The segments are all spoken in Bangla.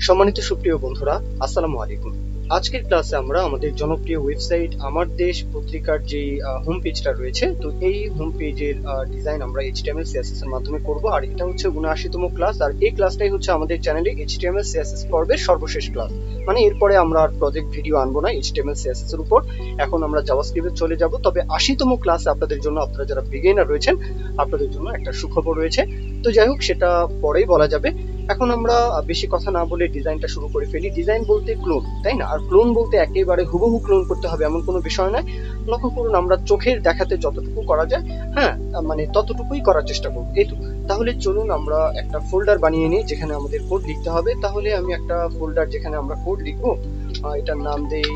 সম্মানিত সুপ্রিয় বন্ধুরা, আসসালামু আলাইকুম। আজকের ক্লাসে আমরা আমাদের জনপ্রিয় ওয়েবসাইট আমার দেশ পত্রিকার যে হোম পেজটা রয়েছে, তো এই হোম পেজের ডিজাইন আমরা HTML CSS এর মাধ্যমে করব। আর এটা হচ্ছে 79তম ক্লাস, আর এই ক্লাসটাই হচ্ছে আমাদের চ্যানেলে HTML CSS পর্বের সর্বশেষ ক্লাস। মানে এরপরে আমরা আর প্রজেক্ট ভিডিও আনবো না HTML CSS এর উপর, এখন আমরা জাভাস্ক্রিপ্টে চলে যাব। তবে 80তম ক্লাসে আপনাদের জন্য, আপনারা যারা বিগিনার রয়েছেন, আপনাদের জন্য একটা সুখবর রয়েছে। তো যাই হোক, সেটা পরেই বলা যাবে। এখন আমরা বেশি কথা না বলে ডিজাইনটা শুরু করে ফেলি। ডিজাইন বলতে ক্লোন, তাই না? আর ক্লোন বলতে একেবারে হুবহু ক্লোন করতে হবে এমন কোনো বিষয় নয়। লক্ষ্য করুন, আমরা চোখের দেখাতে যতটুকু করা যায়, হ্যাঁ, মানে ততটুকুই করার চেষ্টা করব। এই তো, তাহলে চলুন আমরা একটা ফোল্ডার বানিয়ে নিই যেখানে আমাদের কোড লিখতে হবে। তাহলে আমি একটা ফোল্ডার যেখানে আমরা কোড লিখবো, এটার নাম দেই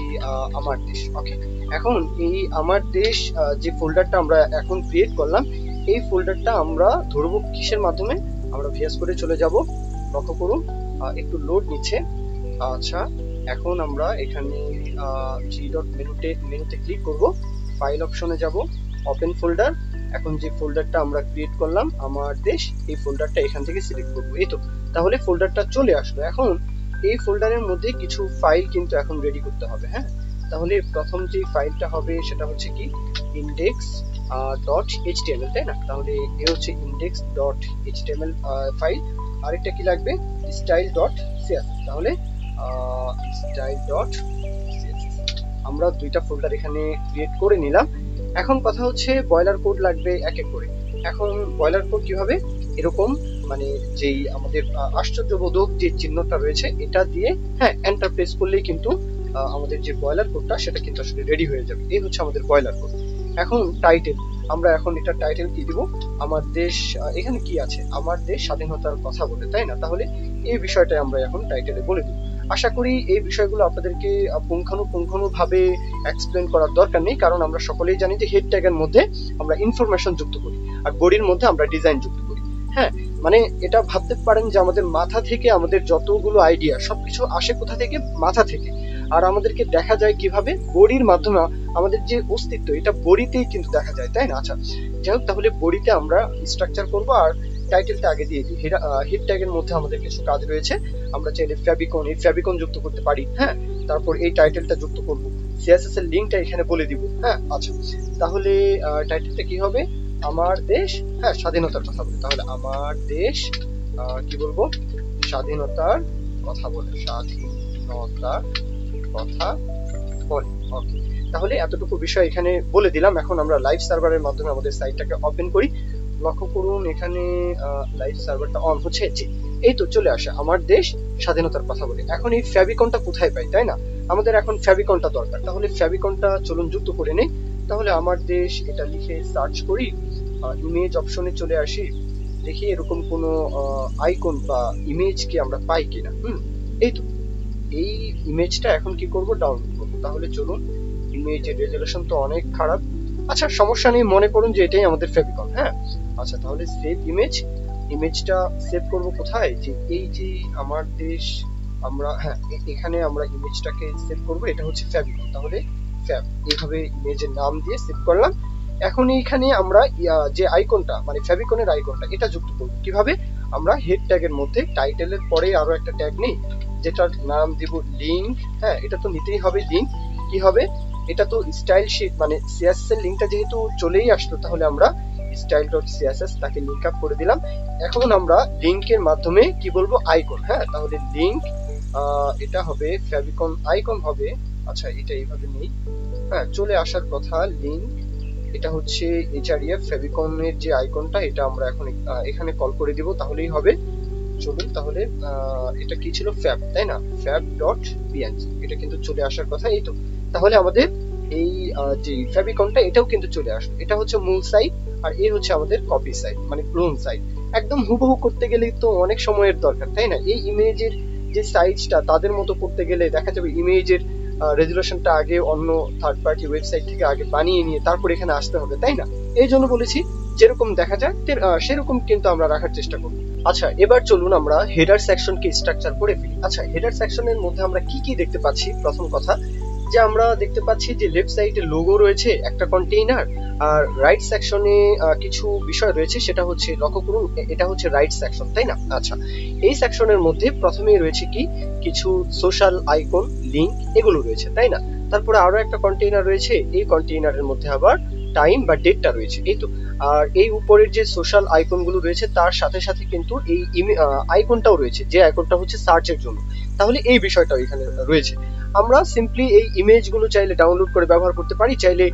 আমার দেশ। ওকে, এখন এই আমার দেশ যে ফোল্ডারটা আমরা এখন ক্রিয়েট করলাম, এই ফোল্ডারটা আমরা ধরবো কিসের মাধ্যমে? আমরা VS করে চলে যাব। লক্ষ্য করুন, একটু লোড নিচ্ছে। আচ্ছা, এখন আমরা এখানে মেনুতে ক্লিক করব, ফাইল অপশনে যাব, ওপেন ফোল্ডার। এখন যে ফোল্ডারটা আমরা ক্রিয়েট করলাম আমার দেশ, এই ফোল্ডারটা এখান থেকে সিলেক্ট করব। এই তো, তাহলে ফোল্ডারটা চলে আসলো। এখন এই ফোল্ডারের মধ্যে কিছু ফাইল কিন্তু এখন রেডি করতে হবে। হ্যাঁ, তাহলে প্রথম যে ফাইলটা হবে সেটা হচ্ছে কি index.html, তাই না? তাহলে এ হচ্ছে index.html ফাইল। আরেকটা কি লাগবে? style.css। তাহলে style.css আমরা দুইটা ফোল্ডার এখানে ক্রিয়েট করে নিলাম। এখন কথা হচ্ছে বয়লার কোড লাগবে এক এক করে। এখন বয়লার কোড কিভাবে? এরকম, মানে যেই আমাদের আশ্চর্যবোধক যে চিহ্নটা রয়েছে এটা দিয়ে, হ্যাঁ, এন্টার প্রেস করলেই কিন্তু আমাদের যে বয়লার কোডটা সেটা কিন্তু আসলে রেডি হয়ে যাবে। এই হচ্ছে আমাদের বয়লার কোড। এখন টাইটেল, আমরা এখন এটা টাইটেল কি দিব? আমার দেশ। এখানে কি আছে? আমার দেশ স্বাধীনতার কথা বলে, তাই না? তাহলে এই বিষয়টা আমরা এখন টাইটেলে বলে দিব। আশা করি এই বিষয়গুলো আপনাদেরকে পুঙ্খানুপুঙ্খানুভাবে এক্সপ্লেন করার দরকার নেই, কারণ আমরা সকলেই জানি যে হেড ট্যাগের মধ্যে আমরা ইনফরমেশন যুক্ত করি আর বডির মধ্যে আমরা ডিজাইন যুক্ত করি। হ্যাঁ, মানে এটা ভাবতে পারেন যে আমাদের মাথা থেকে আমাদের যতগুলো আইডিয়া সবকিছু আসে কোথা থেকে? মাথা থেকে। আর আমাদেরকে দেখা যায় কিভাবে? বডির মাধ্যমে। আমাদের যে অস্তিত্ব এটা বডিতেই কিন্তু দেখা যায়, তাই না? আচ্ছা, যাই হোক, তাহলে বডিতে আমরা স্ট্রাকচার করব আর টাইটেলটা আগে দিয়ে দিই। হেড ট্যাগের মধ্যে আমাদের কিছু কাজ রয়েছে। আমরা চাইলে ফেভিকন যুক্ত করতে পারি। হ্যাঁ, তারপর এই টাইটেলটা যুক্ত করব, CSS এর লিংকটা এখানে বলে দিব। হ্যাঁ, আচ্ছা, তাহলে টাইটেলটা কি হবে? আমার দেশ, হ্যাঁ, স্বাধীনতার কথা বলে। তাহলে আমার দেশ কি বলবো? স্বাধীনতার কথা বলে, স্বাধীনতার কথা বলে। ওকে, তাহলে এতটুকু বিষয় এখানে বলে দিলাম। এখন আমরা লাইভ সার্ভারের মাধ্যমে আমাদের সাইটটাকে ওপেন করি। লক্ষ্য করুন, এখানে লাইভ সার্ভারটা অন হচ্ছে। এই তো চলে আসে আমার দেশ স্বাধীনতার কথা বলে। এখন এই ফেভিকনটা কোথায় পাই, তাই না? আমাদের এখন ফেভিকনটা দরকার। তাহলে ফেভিকনটা চলুন যুক্ত করে নেই। তাহলে আমার দেশ এটা লিখে সার্চ করি, ইমেজ অপশনে চলে আসি, দেখি এরকম কোনো আইকন বা ইমেজ কি আমরা পাই কিনা। এই তো, এই ইমেজটা এখন কি করব? ডাউনলোড করব। তাহলে চলুন, ইমেজের রেজোলিউশন তো অনেক খারাপ। আচ্ছা, সমস্যা নেই, মনে করুন যে এটাই আমাদের ফেভিকন। হ্যাঁ, আচ্ছা, তাহলে সেভ ইমেজটা সেভ করব কোথায়? যে এই যে আমার দেশ, আমরা, হ্যাঁ, এখানে আমরা ইমেজটাকে সেভ করব। এটা হচ্ছে ফেভিকন। তাহলে ফ্যাব, এইভাবে ইমেজের নাম দিয়ে সেভ করলাম। এখন এইখানে আমরা যে আইকনটা, মানে ফেভিকনের আইকনটা, এটা যুক্ত করব কিভাবে? আমরা হেড ট্যাগের মধ্যে টাইটেলের পরে আরো একটা ট্যাগ নেই, যেটার নাম দিব লিংক। হ্যাঁ, এটা তো নিতেই হবে লিংক। কি হবে? এটা তো স্টাইল শিট, মানে CSS এর লিংকটা যেহেতু চলেই আসলো, তাহলে আমরা style.css তাকে লিংক আপ করে দিলাম। এখন আমরা লিংকের মাধ্যমে কি বলবো? আইকন। হ্যাঁ, তাহলে লিংক, এটা হবে ফেভিকন আইকন হবে। আচ্ছা, এটা এইভাবে নেই। হ্যাঁ, চলে আসার কথা লিংক। এটা হচ্ছে HREF ফেভিকনের যে আইকনটা, এটা আমরা এখন এখানে কল করে দিব, তাহলেই হবে। চলুন, তাহলে এটা কি ছিল? ফ্যাব, তাই না? fab.png, এটা কিন্তু চলে আসার কথা। এই তো, তাহলে আমাদের এই যে ফেভিকনটা এটাও কিন্তু চলে আসলো। এটা হচ্ছে মূল সাইট, আর এই হচ্ছে আমাদের কপি সাইট, মানে ক্লোন সাইট। একদম হুবহু করতে গেলে তো অনেক সময়ের দরকার, তাই না? এই ইমেজের যে সাইজটা তাদের মতো করতে গেলে দেখা যাবে ইমেজের রেজুলেশনটা আগে অন্য থার্ড পার্টি ওয়েবসাইট থেকে আগে বানিয়ে নিয়ে তারপর এখানে আসতে হবে, তাই না? এই জন্য বলেছি যেরকম দেখা যায় সেরকম কিন্তু আমরা রাখার চেষ্টা করব। আচ্ছা, এবার চলুন আমরা হেডার সেকশনকে স্ট্রাকচার করে ফেলি। আচ্ছা, হেডার সেকশনের মধ্যে আমরা কি কি দেখতে পাচ্ছি? প্রথম কথা, যে আমরা দেখতে পাচ্ছি যে লেফট সাইডে লোগো রয়েছে একটা কন্টেইনার, আর রাইট সেকশনে কিছু বিষয় রয়েছে, সেটা হচ্ছে লক্ষ্য করুন এটা হচ্ছে রাইট সেকশন, তাই না? আচ্ছা, এই সেকশনের মধ্যে প্রথমেই রয়েছে কি কিছু সোশ্যাল আইকন, লিংক এগুলো রয়েছে, তাই না? তারপরে আরো একটা কন্টেইনার রয়েছে, এই কন্টেইনারের মধ্যে আবার টাইম বা ডেটটা রয়েছে, এই তো। আর এই উপরের যে সোশ্যাল আইকন গুলো রয়েছে তার সাথে সাথে কিন্তু এই আইকনটাও রয়েছে, যে আইকনটা হচ্ছে সার্চের জন্য। তাহলে এই বিষয়টাও এখানে রয়েছে। আমরা সিম্পলি এই ইমেজ গুলো চাইলে ডাউনলোড করে ব্যবহার করতে পারি, চাইলে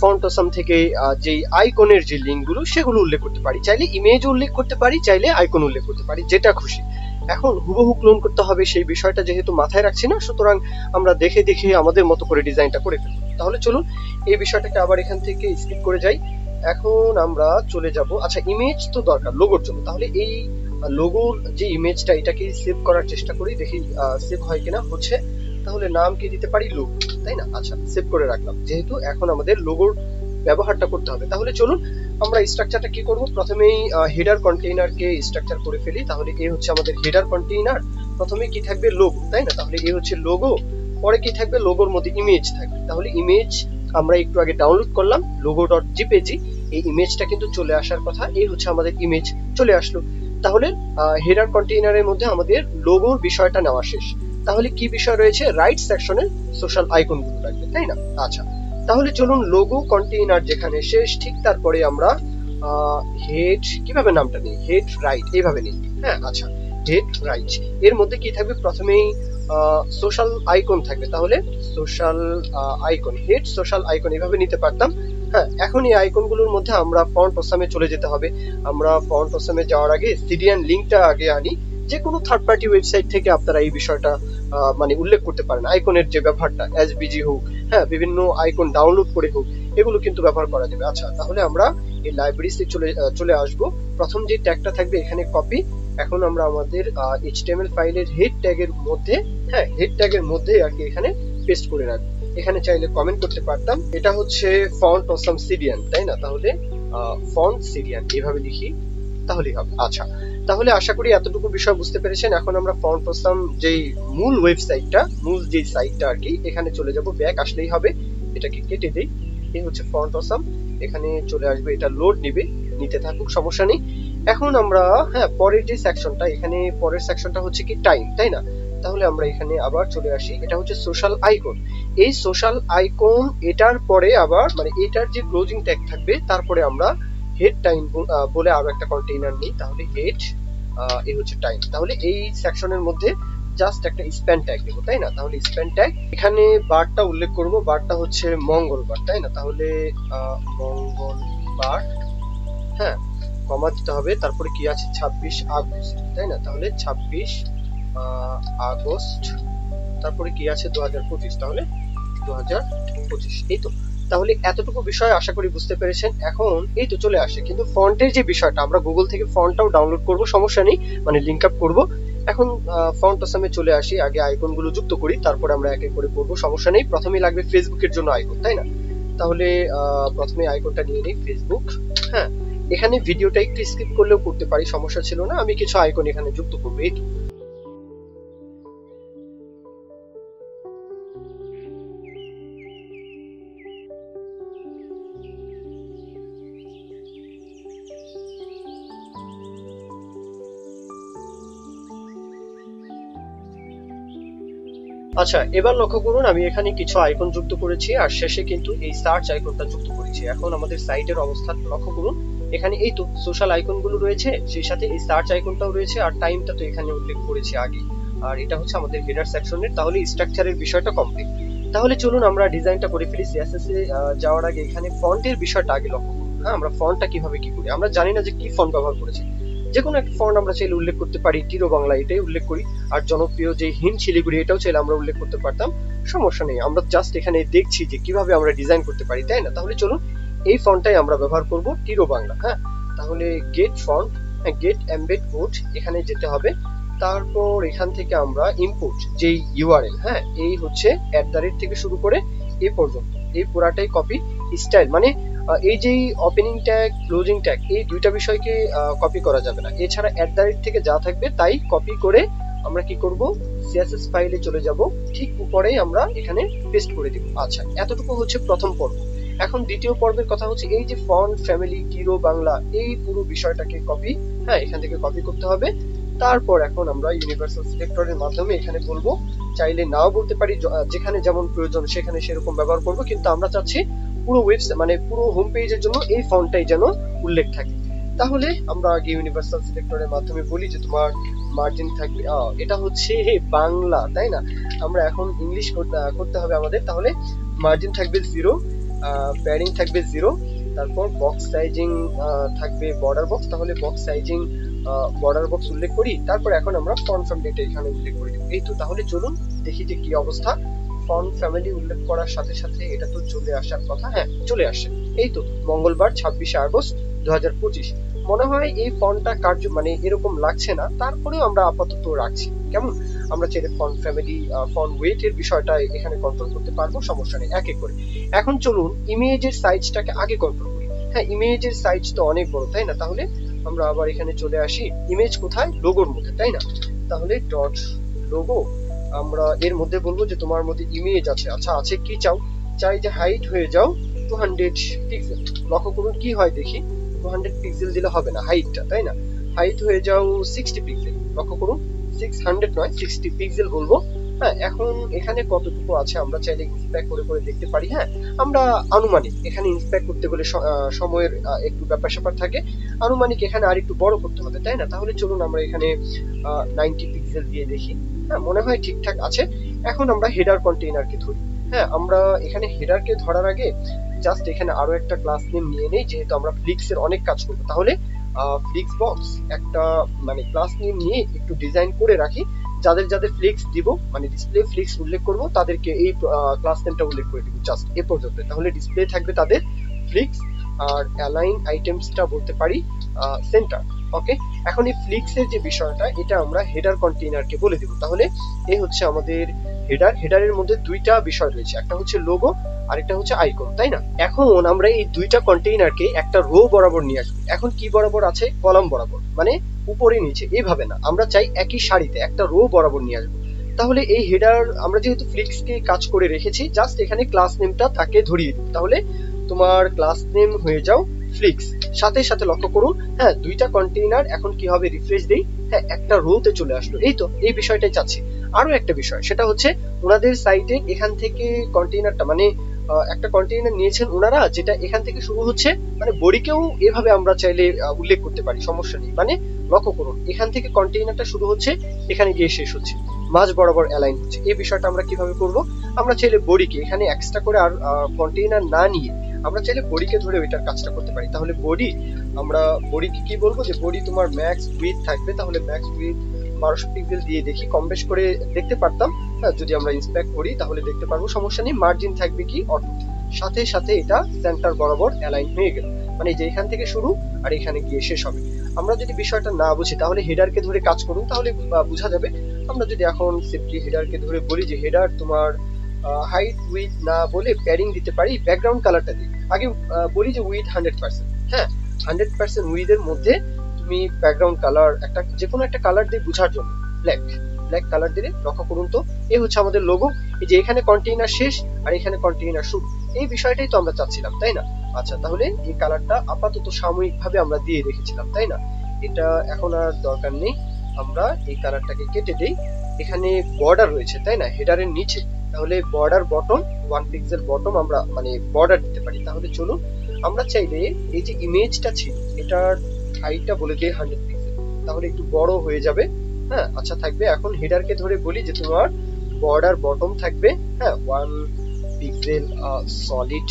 ফন্ট অসাম থেকে যে আইকনের যে লিঙ্ক গুলো সেগুলো উল্লেখ করতে পারি, চাইলে ইমেজ উল্লেখ করতে পারি, চাইলে আইকন উল্লেখ করতে পারি, যেটা খুশি। এখন হুবহু ক্লোন করতে হবে সেই বিষয়টা যেহেতু মাথায় রাখছি না, সুতরাং আমরা দেখে দেখে আমাদের মতো করে ডিজাইনটা করে ফেলবো। তাহলে চলুন এই বিষয়টাকে আবার এখান থেকে স্কিপ করে যাই। এখন আমরা চলে যাব, আচ্ছা ইমেজ তো দরকার লোগোর জন্য, তাহলে এই লোগোর যে ইমেজটা এটাকে সেভ করার চেষ্টা করি, দেখি সেভ হয় কিনা। হচ্ছে, তাহলে নাম কি দিতে পারি, লোগো, তাই না? আচ্ছা, সেভ করে রাখলাম, যেহেতু এখন আমাদের লোগোর ব্যবহারটা করতে হবে। তাহলে চলুন আমরা স্ট্রাকচারটা কি করব, প্রথমেই হেডার কন্টেইনারকে স্ট্রাকচার করে ফেলি। তাহলে এই হচ্ছে আমাদের হেডার কন্টেইনার, প্রথমে কি থাকবে, লোগো, তাই না? তাহলে এই হচ্ছে লোগো, পরে কি থাকবে, লোগোর মধ্যে ইমেজ থাকবে। তাহলে ইমেজ আমরা একটু আগে ডাউনলোড করলাম logo.jpg, এই ইমেজটা কিন্তু চলে আসার কথা, এই হচ্ছে আমাদের ইমেজ চলে আসলো। তাহলে হেডার কন্টেইনারের মধ্যে আমাদের লোগোর বিষয়টা নেওয়া শেষ। তাহলে কি বিষয় রয়েছে, রাইট সেকশনে সোশ্যাল আইকন গুলো লাগবে, তাই না? আচ্ছা, তাহলে চলুন লোগো কন্টেইনার যেখানে শেষ, ঠিক তারপরে আমরা হেড কিভাবে নামটা নিই, হেড রাইট এইভাবে নিই। হ্যাঁ, আচ্ছা, হেড রাইট এর মধ্যে কি থাকবে, প্রথমেই সোশ্যাল আইকন থাকবে। তাহলে social icon, head social icon এভাবে নিতে পারতাম। হ্যাঁ, এখন এই আইকন গুলোর মধ্যে আমরা ফন্ট অসামে চলে যেতে হবে। আমরা ফন্ট অসামে যাওয়ার আগে সিডিএন লিংকটা আগে আনি। যে কোনো থার্ড পার্টি ওয়েবসাইট থেকে আপনারা এই বিষয়টা মানে উল্লেখ করতে পারেন, আইকনের যে ব্যবহারটা, এসবিজি হোক, হ্যাঁ, বিভিন্ন আইকন ডাউনলোড করে হোক, এগুলো কিন্তু ব্যবহার করা যাবে। আচ্ছা, তাহলে আমরা এই লাইব্রেরিতে চলে আসব। প্রথম যে ট্যাগটা থাকবে এখানে কপি। এখন আমরা আমাদের এইচটিএমএল ফাইলের হেড ট্যাগের মধ্যে, হ্যাঁ, হেড ট্যাগের মধ্যে আর কি এখানে পেস্ট করে রাখবো। এখানে চাইলে কমেন্ট করতে পারতাম, এটা হচ্ছে ফন্ট অসাম সিডিয়ান, তাই না? তাহলে ফন্ট সিডিয়ান এভাবে লিখি, তাহলেই হবে। আচ্ছা, তাহলে আশা করি এতটুকু বিষয় বুঝতে পেরেছেন। এখন আমরা ফন্ট অসাম যেই মূল ওয়েবসাইটটা, মূল যে সাইটটা আর কি, এখানে চলে যাব, ব্যাক আসলেই হবে। এটাকে কেটে দেই, এই হচ্ছে ফন্ট অসাম, এখানে চলে আসবে, এটা লোড নিবে, নিতে থাকুক, সমস্যা নেই। এখন আমরা, হ্যাঁ, পরের যে সেকশনটা, এখানে পরের সেকশনটা হচ্ছে কি টাইম, তাই না? তাহলে আমরা এখানে আবার চলে আসি, এটা হচ্ছে সোশ্যাল আইকন। এই সোশ্যাল আইকন এটার পরে আবার মানে এটার যে ক্লোজিং ট্যাগ থাকবে, তারপরে আমরা হেড টাইম বলে আরো একটা কন্টেইনার নিই। তাহলে হেড এই হচ্ছে টাইম। তাহলে এই সেকশনের মধ্যে জাস্ট একটা স্প্যান ট্যাগ দেবো, তাই না? তাহলে স্প্যান ট্যাগ, এখানে বারটা উল্লেখ করব, বারটা হচ্ছে মঙ্গলবার, তাই না? তাহলে মঙ্গলবার, হ্যাঁ, কমা দিতে হবে। তারপরে কি আছে, 26 আগস্ট, তাই না? তাহলে 26 আগস্ট, তারপরে কি আছে, 2025, তাহলে 2025, এই তো। তাহলে এতটুকু বিষয় আশা করি বুঝতে পেরেছেন। এখন এই তো চলে আসে, কিন্তু ফন্টের যে বিষয়টা, আমরা গুগল থেকে ফন্টটাও ডাউনলোড করব, সমস্যা নেই, মানে লিংক আপ করব। এখন ফন্ট অসামে চলে আসি, আগে আইকন গুলো যুক্ত করি, তারপরে আমরা এক এক করে করব, সমস্যা নেই। প্রথমেই লাগবে ফেসবুকের জন্য আইকন, তাই না? তাহলে প্রথমে আইকনটা নিয়ে নিই, ফেসবুক। হ্যাঁ, এখানে ভিডিওটা একটু স্কিপ করলেও করতে পারি, সমস্যা ছিল না। আমি কিছু আইকন এখানে যুক্ত করবো, এই তো। আচ্ছা, এবার লক্ষ্য করুন আমি এখানে কিছু আইকন যুক্ত করেছি, আর শেষে কিন্তু এই সার্চ আইকনটা যুক্ত করেছি। এখন আমাদের সাইটের অবস্থান লক্ষ্য করুন, এখানে এই তো সোশ্যাল আইকন গুলো রয়েছে, সেই সাথে এই সার্চ আইকনটাও রয়েছে, আর টাইমটা তো এখানে উল্লেখ করেছি আগে। আর এটা হচ্ছে আমাদের হেডার সেকশনের। তাহলে স্ট্রাকচারের বিষয়টা কমপ্লিট। তাহলে চলুন আমরা ডিজাইনটা করে ফেলি। সিএসএস এ যাওয়ার আগে এখানে ফন্টের বিষয়টা আগে লক্ষ্য করুন। হ্যাঁ, আমরা ফন্টটা কিভাবে কি করি, আমরা জানি না যে কি ফন্ট ব্যবহার করেছি। যে কোনো একটা ফন্ট আমরা চাইলে উল্লেখ করতে পারি, টিরো বাংলা এটাই উল্লেখ করি, আর জনপ্রিয় যে হিন্দ শিলিগুড়ি এটাও চাইলে আমরা উল্লেখ করতে পারতাম, সমস্যা নেই। আমরা জাস্ট এখানে দেখছি যে কিভাবে আমরা ডিজাইন করতে পারি, তাই না? তাহলে চলুন এই ফন্টটাই আমরা ব্যবহার করব, টিরো বাংলা। হ্যাঁ, তাহলে get font, get embed code, এখানে যেতে হবে। তারপর এখান থেকে আমরা ইম্পোর্ট যে ইউআরএল, হ্যাঁ, এই হচ্ছে @ থেকে শুরু করে এই পর্যন্ত, এই পুরাটাই কপি। স্টাইল মানে এই যে ওপেনিং ট্যাগ, ক্লোজিং ট্যাগ, এই দুইটা বিষয়কে কপি করা যাবে না। এছাড়া @ থেকে যা থাকবে তাই কপি করে আমরা কি করব, সিএসএস ফাইলে চলে যাব, ঠিক উপরেই আমরা এখানে পেস্ট করে দিব। আচ্ছা, এতটুকু হচ্ছে প্রথম পর্ব। এখন দ্বিতীয় পর্বের কথা হচ্ছে এই যে ফন্ট ফ্যামিলি কিরো বাংলা, এই পুরো বিষয়টাকে কপি, হ্যাঁ এখান থেকে কপি করতে হবে। তারপর এখন আমরা ইউনিভার্সাল সিলেক্টরের মাধ্যমে এখানে বলবো, চাইলে নাও বলতে পারি, যেখানে যেমন প্রয়োজন সেখানে সেরকম ব্যবহার করব, কিন্তু আমরা চাচ্ছি পুরো ওয়েবসাইট মানে পুরো হোম পেজের জন্য এই ফন্টটাই যেন উল্লেখ থাকে। তাহলে আমরা আগে ইউনিভার্সাল সিলেক্টরের মাধ্যমে বলি যে তোমার মার্জিন থাকবে, এটা হচ্ছে বাংলা তাই না, আমরা এখন ইংলিশ করতে হবে আমাদের। তাহলে মার্জিন থাকবে 0, প্যাডিং থাকবে 0, তারপর বক্স সাইজিং থাকবে বর্ডার বক্স, তাহলে বক্স সাইজিং বর্ডার বক্স উল্লেখ করি। তারপর এখন আমরা ফন্ট ফ্যামিলিটা এখানে উল্লেখ করে দিব। এই তো, তাহলে চলুন দেখি যে কি অবস্থা। ফন্ট ফ্যামিলি উল্লেখ করার সাথে সাথে এটা তো চলে আসার কথা, হ্যাঁ চলে আসে। এই তো মঙ্গলবার 26শে আগস্ট 2025। মনে হয় এই ফন্টটা মানে এরকম লাগছে না, তারপরেও আমরা আপাতত রাখছি। কেমন, আমরা চাইলে ফন্ট ফ্যামিলি ফন্ট ওয়েট এর বিষয়টা এখানে কন্ট্রোল করতে পারবো, সমস্যা নেই, এক এক করে। এখন চলুন ইমেজের সাইজটাকে আগে কন্ট্রোল করি। হ্যাঁ ইমেজের সাইজ তো অনেক বড় তাই না, তাহলে আমরা আবার এখানে চলে আসি। ইমেজ কোথায়, লোগোর মধ্যে তাই না, তাহলে ডট লোগো, আমরা এর মধ্যে বলবো যে তোমার মধ্যে ইমেজ আছে। আচ্ছা আছে, কি চাও, চাই যে হাইট হয়ে যাও 200 পিক্সেল। লক্ষ্য করুন কি হয় দেখি, 200 পিক্সেল দিলে হবে না হাইটটা তাই না, হাইট হয়ে যাও 60 পিক্সেল। লক্ষ্য করুন 600 নয় 60 পিক্সেল বলবো। হ্যাঁ এখন এখানে কতটুকু আছে আমরা চাইলে ইন্সপেক্ট করে করে দেখতে পারি। হ্যাঁ আমরা আনুমানিক, এখানে ইন্সপেক্ট করতে গেলে সময়ের একটু ব্যাপার স্যাপার থাকে, আনুমানিক এখানে আর একটু বড় করতে হবে তাই না। তাহলে চলুন আমরা এখানে 90 পিক্সেল দিয়ে দেখি। হ্যাঁ মনে হয় ঠিকঠাক আছে। এখন আমরা হেডার কন্টেইনারকে ধরি। হ্যাঁ আমরা এখানে হেডারকে ধরার আগে জাস্ট এখানে আরো একটা ক্লাস নেম নিয়ে নেই, যেহেতু আমরা ফ্লিক্স এর অনেক কাজ করবো। তাহলে ফ্লিক্স বক্স একটা মানে ক্লাস নেম নিয়ে একটু ডিজাইন করে রাখি, যাদের যাদের ফ্লিক্স দিব মানে ডিসপ্লে ফ্লিক্স উল্লেখ করব তাদেরকে এই ক্লাস নেমটা উল্লেখ করে দিব জাস্ট এ পর্যন্ত। তাহলে ডিসপ্লে থাকবে তাদের ফ্লিক্স, আর অ্যালাইন আইটেমসটা বলতে পারি সেন্টার। ওকে, এখন এই ফ্লিক্স এর যে বিষয়টা এটা আমরা হেডার কন্টেইনারকে বলে দিব। তাহলে এই হচ্ছে আমাদের হেডার। হেডারের মধ্যে দুইটা বিষয় রয়েছে, একটা হচ্ছে লোগো আর একটা হচ্ছে আইকন তাই না। এখন আমরা এই দুইটা কন্টেইনারকে একটা রো বরাবর নিয়ে আসবো। এখন কি বরাবর আছে, কলাম বরাবর, মানে উপরে নিচে এইভাবে না, আমরা চাই একই সারিতে একটা রো বরাবর নিয়ে আসবো। তাহলে এই হেডার আমরা যেহেতু ফ্লিক্স কে কাজ করে রেখেছি, জাস্ট এখানে ক্লাস নেমটা তাকে ধরিয়ে দিই। তাহলে তোমার ক্লাস নেম হয়ে যাও ফ্লিক্স। সাথে সাথে লক্ষ্য করুন, হ্যাঁ দুইটা কন্টেইনার এখন কি হবে, রিফ্রেশ দেই, হ্যাঁ একটা রোতে চলে আসলো। এই তো এই বিষয়টাই চাচ্ছি। আরো একটা বিষয় সেটা হচ্ছে ওনাদের সাইটে এখান থেকে কন্টেইনারটা মানে একটা কন্টেইনার নিয়েছেন ওনারা, যেটা এখান থেকে শুরু হচ্ছে, মানে বডিকেও এভাবে আমরা চাইলে উল্লেখ করতে পারি, সমস্যা নেই। মানে লক্ষ্য করুন এখান থেকে কন্টেইনারটা শুরু হচ্ছে, এখানে গিয়ে শেষ হচ্ছে, মাঝ বরাবর অ্যালাইন হচ্ছে। এই বিষয়টা আমরা কিভাবে করব, আমরা চাইলে বডিকে এখানে এক্সট্রা করে আর কন্টেইনার না নিয়ে আমরা চাইলে বডিকে ধরে ওইটার কাজটা করতে পারি। তাহলে বডি, আমরা বডিকে কি বলবো যে বডি তোমার ম্যাক্স উইথ থাকবে, তাহলে ম্যাক্স উইথ 1200 পিক্সেল দিয়ে দেখি, কম বেশ করে দেখতে পারতাম। হ্যাঁ যদি আমরা ইন্সপেক্ট করি তাহলে দেখতে পারবো, সমস্যা নেই। মার্জিন থাকবে কি অটো, সাথে সাথে এটা সেন্টার বরাবর অ্যালাইন হয়ে গেল, মানে যে এখান থেকে শুরু আর এখানে গিয়ে শেষ হবে। আমরা যদি বিষয়টা না বুঝি তাহলে হেডারকে ধরে কাজ করুন, তাহলে বোঝা যাবে। আমরা যদি এখন সিম্পলি হেডারকে ধরে বলি যে হেডার তোমার হাইট উইথ না বলে প্যাডিং দিতে পারি, ব্যাকগ্রাউন্ড কালারটা দিই। আগে বলি যে উইথ 100%, হ্যাঁ 100% উইথ এর মধ্যে তুমি ব্যাকগ্রাউন্ড কালার একটা যে কোনো একটা কালার দিয়ে বোঝার জন্য ব্ল্যাক কালার দিলে। লক্ষ্য করুন তো এই হচ্ছে আমাদের লোগো, এই যে এখানে কন্টেইনার শেষ আর এখানে কন্টেইনার শুরু, এই বিষয়টাই তো আমরা চাচ্ছিলাম তাই না। আচ্ছা তাহলে এই কালারটা আপাতত সাময়িকভাবে আমরা দিয়ে রেখেছিলাম তাই না, এটা এখন আর দরকার নেই। আমরা এই কালারটাকে কেটে দেই। এখানে বর্ডার রয়েছে তাই না হেডারের নিচে, তাহলে বর্ডার বটম 1 পিক্সেল বটম আমরা মানে বর্ডার দিতে পারি। তাহলে চলুন আমরা চাইলে এই যে ইমেজটা ছিল এটার হাইটটা বলে দিই 100 পিক্সেল, তাহলে একটু বড় হয়ে যাবে। হ্যাঁ আচ্ছা থাকবে। এখন হেডারকে ধরে বলি যে তোমার বর্ডার বটম থাকবে, হ্যাঁ 1 পিক্সেল সলিড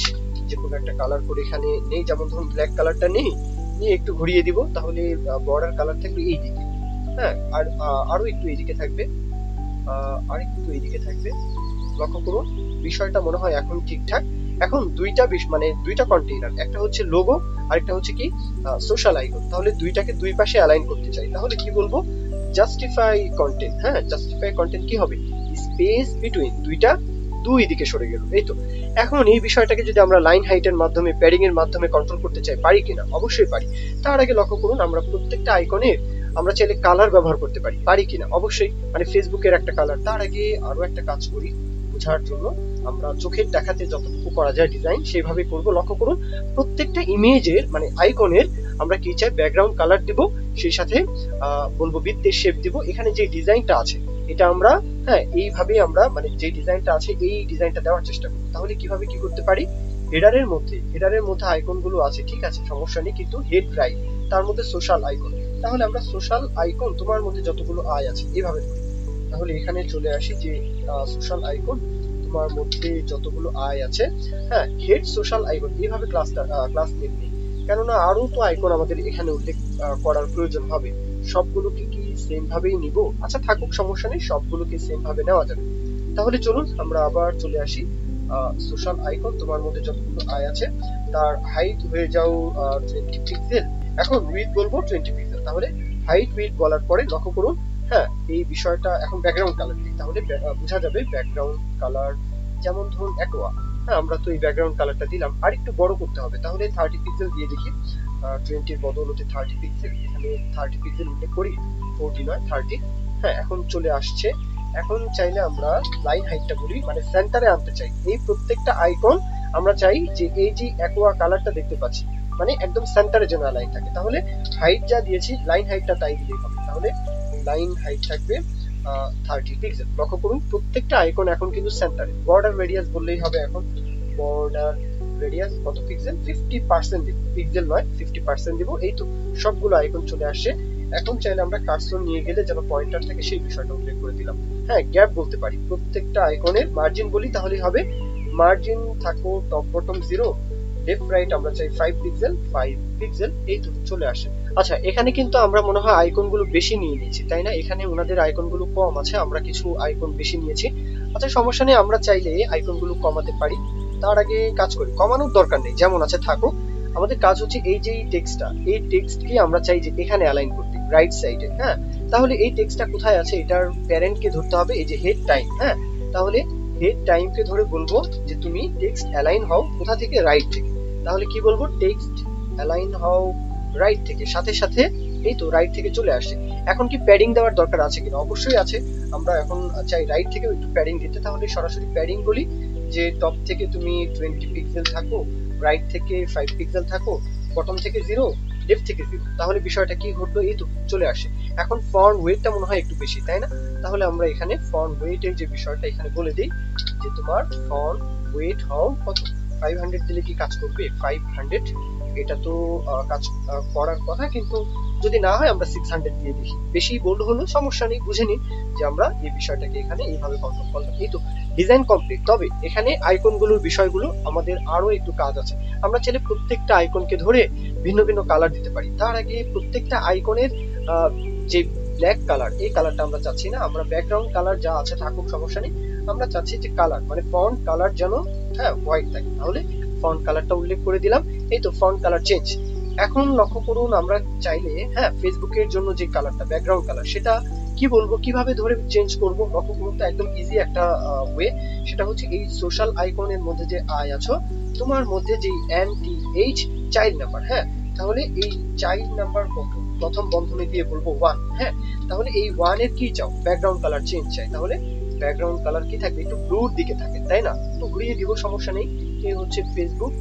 যে কোনো একটা কালার করে এখানে নেই, যেমন ধরুন ব্ল্যাক কালারটা নেই, নিয়ে একটু ঘুরিয়ে দিব, তাহলে বর্ডার কালার থাকবে এই দিকে। হ্যাঁ আর আরো একটু এইদিকে থাকবে, আর একটু এইদিকে থাকবে। লক্ষ্য করুন বিষয়টা মনে হয় এখন ঠিকঠাক। এখন দুইটা মানে দুইটা কন্টেইনার, একটা হচ্ছে লোগো আর একটা হচ্ছে কি সোশ্যাল আইকন। তাহলে দুইটাকে দুই পাশে অ্যালাইন করতে চাই, তাহলে কি বলবো, জাস্টিফাই কন্টেন্ট। হ্যাঁ জাস্টিফাই কন্টেন্ট কি হবে, স্পেস বিটুইন দুইটা দুই দিকে সরে গেল। এই তো এখন এই বিষয়টাকে যদি আমরা লাইন হাইটের মাধ্যমে প্যাডিং এর মাধ্যমে কন্ট্রোল করতে চাই, পারি কিনা, অবশ্যই পারি। তার আগে লক্ষ্য করুন আমরা প্রত্যেকটা আইকনের আমরা চাইলে কালার ব্যবহার করতে পারি, পারি কিনা অবশ্যই, মানে ফেসবুকের একটা কালার। তার আগে আরো একটা কাজ করি বোঝার জন্য, আমরা চোখের দেখাতে যতটুকু করা যায় ডিজাইন সেইভাবে করব। লক্ষ্য করুন প্রত্যেকটা ইমেজের মানে আইকনের আমরা কি চাই, ব্যাকগ্রাউন্ড কালার দিব, সেই সাথে বলবো বৃত্তের শেপ দিব। এখানে যে ডিজাইনটা আছে এটা আমরা হ্যাঁ এইভাবে আমরা মানে যে ডিজাইনটা আছে এই ডিজাইনটা দেওয়ার চেষ্টা করব। তাহলে কিভাবে কি করতে পারি, হেডারের মধ্যে আইকন গুলো আছে, ঠিক আছে সমস্যা নেই, কিন্তু হেড রাইট তার মধ্যে সোশ্যাল আইকন। তাহলে আমরা সোশ্যাল আইকন তোমার মধ্যে যতগুলো আয় আছে এইভাবে ধরি। তাহলে এখানে চলে আসি যে সোশ্যাল আইকন তোমার মধ্যে যতগুলো আয় আছে, হ্যাঁ হেড সোশ্যাল আইকন এইভাবে ক্লাস নেম নেই, কেননা আরো তো আইকন আমাদের এখানে উল্লেখ করার প্রয়োজন হবে। সবগুলোকে কি সেম ভাবেই নিব? আচ্ছা থাকুক সমস্যা নেই, সবগুলোকে সেম ভাবে নেওয়া যাবে। তাহলে চলুন আমরা আবার চলে আসি সোশ্যাল আইকন তোমার মধ্যে যতগুলো আয় আছে তার হাইট হয়ে যাও 20 পিক্সেল, এখন উইডথ বলবো 20 পিক্সেল। তাহলে হাইট উইডথ বলার পরে লক্ষ্য করুন হ্যাঁ এই বিষয়টা এখন ব্যাকগ্রাউন্ড কালার দিই, তাহলে বোঝা যাবে ব্যাকগ্রাউন্ড কালার যেমন ধরুন অ্যাকোয়া, হ্যাঁ আমরা তো এই ব্যাকগ্রাউন্ড কালারটা দিলাম, আর একটু বড় করতে হবে। তাহলে 30 পিক্সেল দিয়ে দেখি, 20 এর বদলতে 30 পিক্সেল, এখানে 30 পিক্সেল উল্লেখ করি, 40 নয় 30। হ্যাঁ এখন চলে আসছে। এখন চাইলে আমরা লাইন হাইটটা বলি, মানে সেন্টারে আনতে চাই এই প্রত্যেকটা আইকন। আমরা চাই যে এই যে অ্যাকোয়া কালারটা দেখতে পাচ্ছি মানে একদম সেন্টারে যেন লাইন থাকে, তাহলে হাইট যা দিয়েছি লাইন হাইটটা তাই দিলেই হবে। তাহলে লাইন হাইট থাকবে 30 পিক্সেল। লক্ষ্য করুন প্রত্যেকটা আইকন এখন কিন্তু সেন্টারে। বর্ডার রেডিয়াস বললেই হবে, এখন বর্ডার রেডিয়াস কত পিক্সেল, 50% দিব, পিক্সেল নয় 50% দিব। এই তো সবগুলো আইকন চলে আসছে। এখন চাইলে আমরা কার্সর নিয়ে গেলে যেন পয়েন্টার থাকে সেই বিষয়টা উল্লেখ করে দিলাম। হ্যাঁ গ্যাপ বলতে পারি, প্রত্যেকটা আইকনের মার্জিন বলি তাহলেই হবে, মার্জিন থাকো টপ বটম 0, লেফট রাইট আমরা চাই 5 পিক্সেল 5 পিক্সেল। এই তো চলে আসে। আচ্ছা এখানে কিন্তু আমরা মনে হয় আইকন গুলো বেশি নিয়ে নিয়েছি তাই না, এখানে ওনাদের আইকন গুলো কম আছে, আমরা কিছু আইকন বেশি নিয়েছি। আচ্ছা সমস্যা নেই, আমরা চাইলে আইকন গুলো কমাতে পারি। তার আগে কাজ করি, কমানোর দরকার নেই, যেমন আছে থাকুক। আমাদের কাজ হচ্ছে এই যে টেক্সটটা, এই টেক্সটকে আমরা চাই যে এখানে অ্যালাইন করতে রাইট সাইডে। হ্যাঁ তাহলে এই টেক্সটটা কোথায় আছে, এটার প্যারেন্টকে ধরতে হবে, এই যে হেড টাইম। হ্যাঁ তাহলে হেড টাইমকে ধরে বলবো যে তুমি টেক্সট অ্যালাইন হও কোথা থেকে, রাইট থেকে। তাহলে কি বলবো, টেক্সট অ্যালাইন হও রাইট থেকে, সাথে সাথে এই তো রাইট থেকে চলে আসছে। এখন কি প্যাডিং দেওয়ার দরকার আছে কিনা, অবশ্যই আছে। আমরা এখন চাই রাইট থেকে একটু প্যাডিং দিতে, তাহলে সরাসরি প্যাডিং বলি যে টপ থেকে তুমি 20 পিক্সেল থাকো, রাইট থেকে 5 পিক্সেল থাকো, বটম থেকে 0, লেফট থেকে 0। তাহলে বিষয়টা কি ঘটলো, এই তো চলে আসে। এখন ফন্ট ওয়েটটা মনে হয় একটু বেশি তাই না, তাহলে আমরা এখানে ফন্ট ওয়েটের যে বিষয়টা এখানে বলে দিই যে তোমার ফন্ট ওয়েট হও কত, 500 দিলে কি কাজ করবে, 500। এটা তো কাজ করার কথা, কিন্তু যদি না হয় আমরা 600 দিয়ে দেখি, বেশি বোল্ড হলো সমস্যা নেই, বুঝে নিন যে আমরা এই বিষয়টাকে এখানে এইভাবে কন্ট্রোল করলাম। এই তো ডিজাইন কমপ্লিট। তবে এখানে আইকন গুলোর বিষয়গুলো আমাদের আরো একটু কাজ আছে। আমরা চাইলে প্রত্যেকটা আইকনকে ধরে ভিন্ন ভিন্ন কালার দিতে পারি। তার আগে প্রত্যেকটা আইকনের যে ব্ল্যাক কালার, এই কালারটা আমরা চাচ্ছি না, আমরা ব্যাকগ্রাউন্ড কালার যা আছে থাকুক সমস্যা নেই, আমরা চাচ্ছি যে কালার মানে ফন্ট কালার যেন হ্যাঁ হোয়াইট থাকে। তাহলে ফন্ট কালারটা উল্লেখ করে দিলাম। এই তো ফন্ট কালার চেঞ্জ। এখন লক্ষ্য করুন আমরা চাইলে হ্যাঁ ফেসবুকের জন্য যে কালারটা ব্যাকগ্রাউন্ড কালার সেটা কি বলবো, কিভাবে ধরে চেঞ্জ করব, লক্ষ্য করুন তো একদম ইজি একটা ওয়ে। সেটা হচ্ছে এই সোশ্যাল আইকনের মধ্যে যে আই আছো তোমার মধ্যে যে NTH চাইল্ড নাম্বার, হ্যাঁ তাহলে এই চাইল্ড নাম্বার কত, প্রথম বন্ধনী দিয়ে বলবো 1। হ্যাঁ তাহলে এই 1 এর কি চাও, ব্যাকগ্রাউন্ড কালার চেঞ্জ চাই। তাহলে ব্যাকগ্রাউন্ড কালার কি থাকবে, একটু ব্লুর দিকে থাকে তাই না, তো ঘুরিয়ে দিব সমস্যা নেই। এই হচ্ছে ফেসবুক,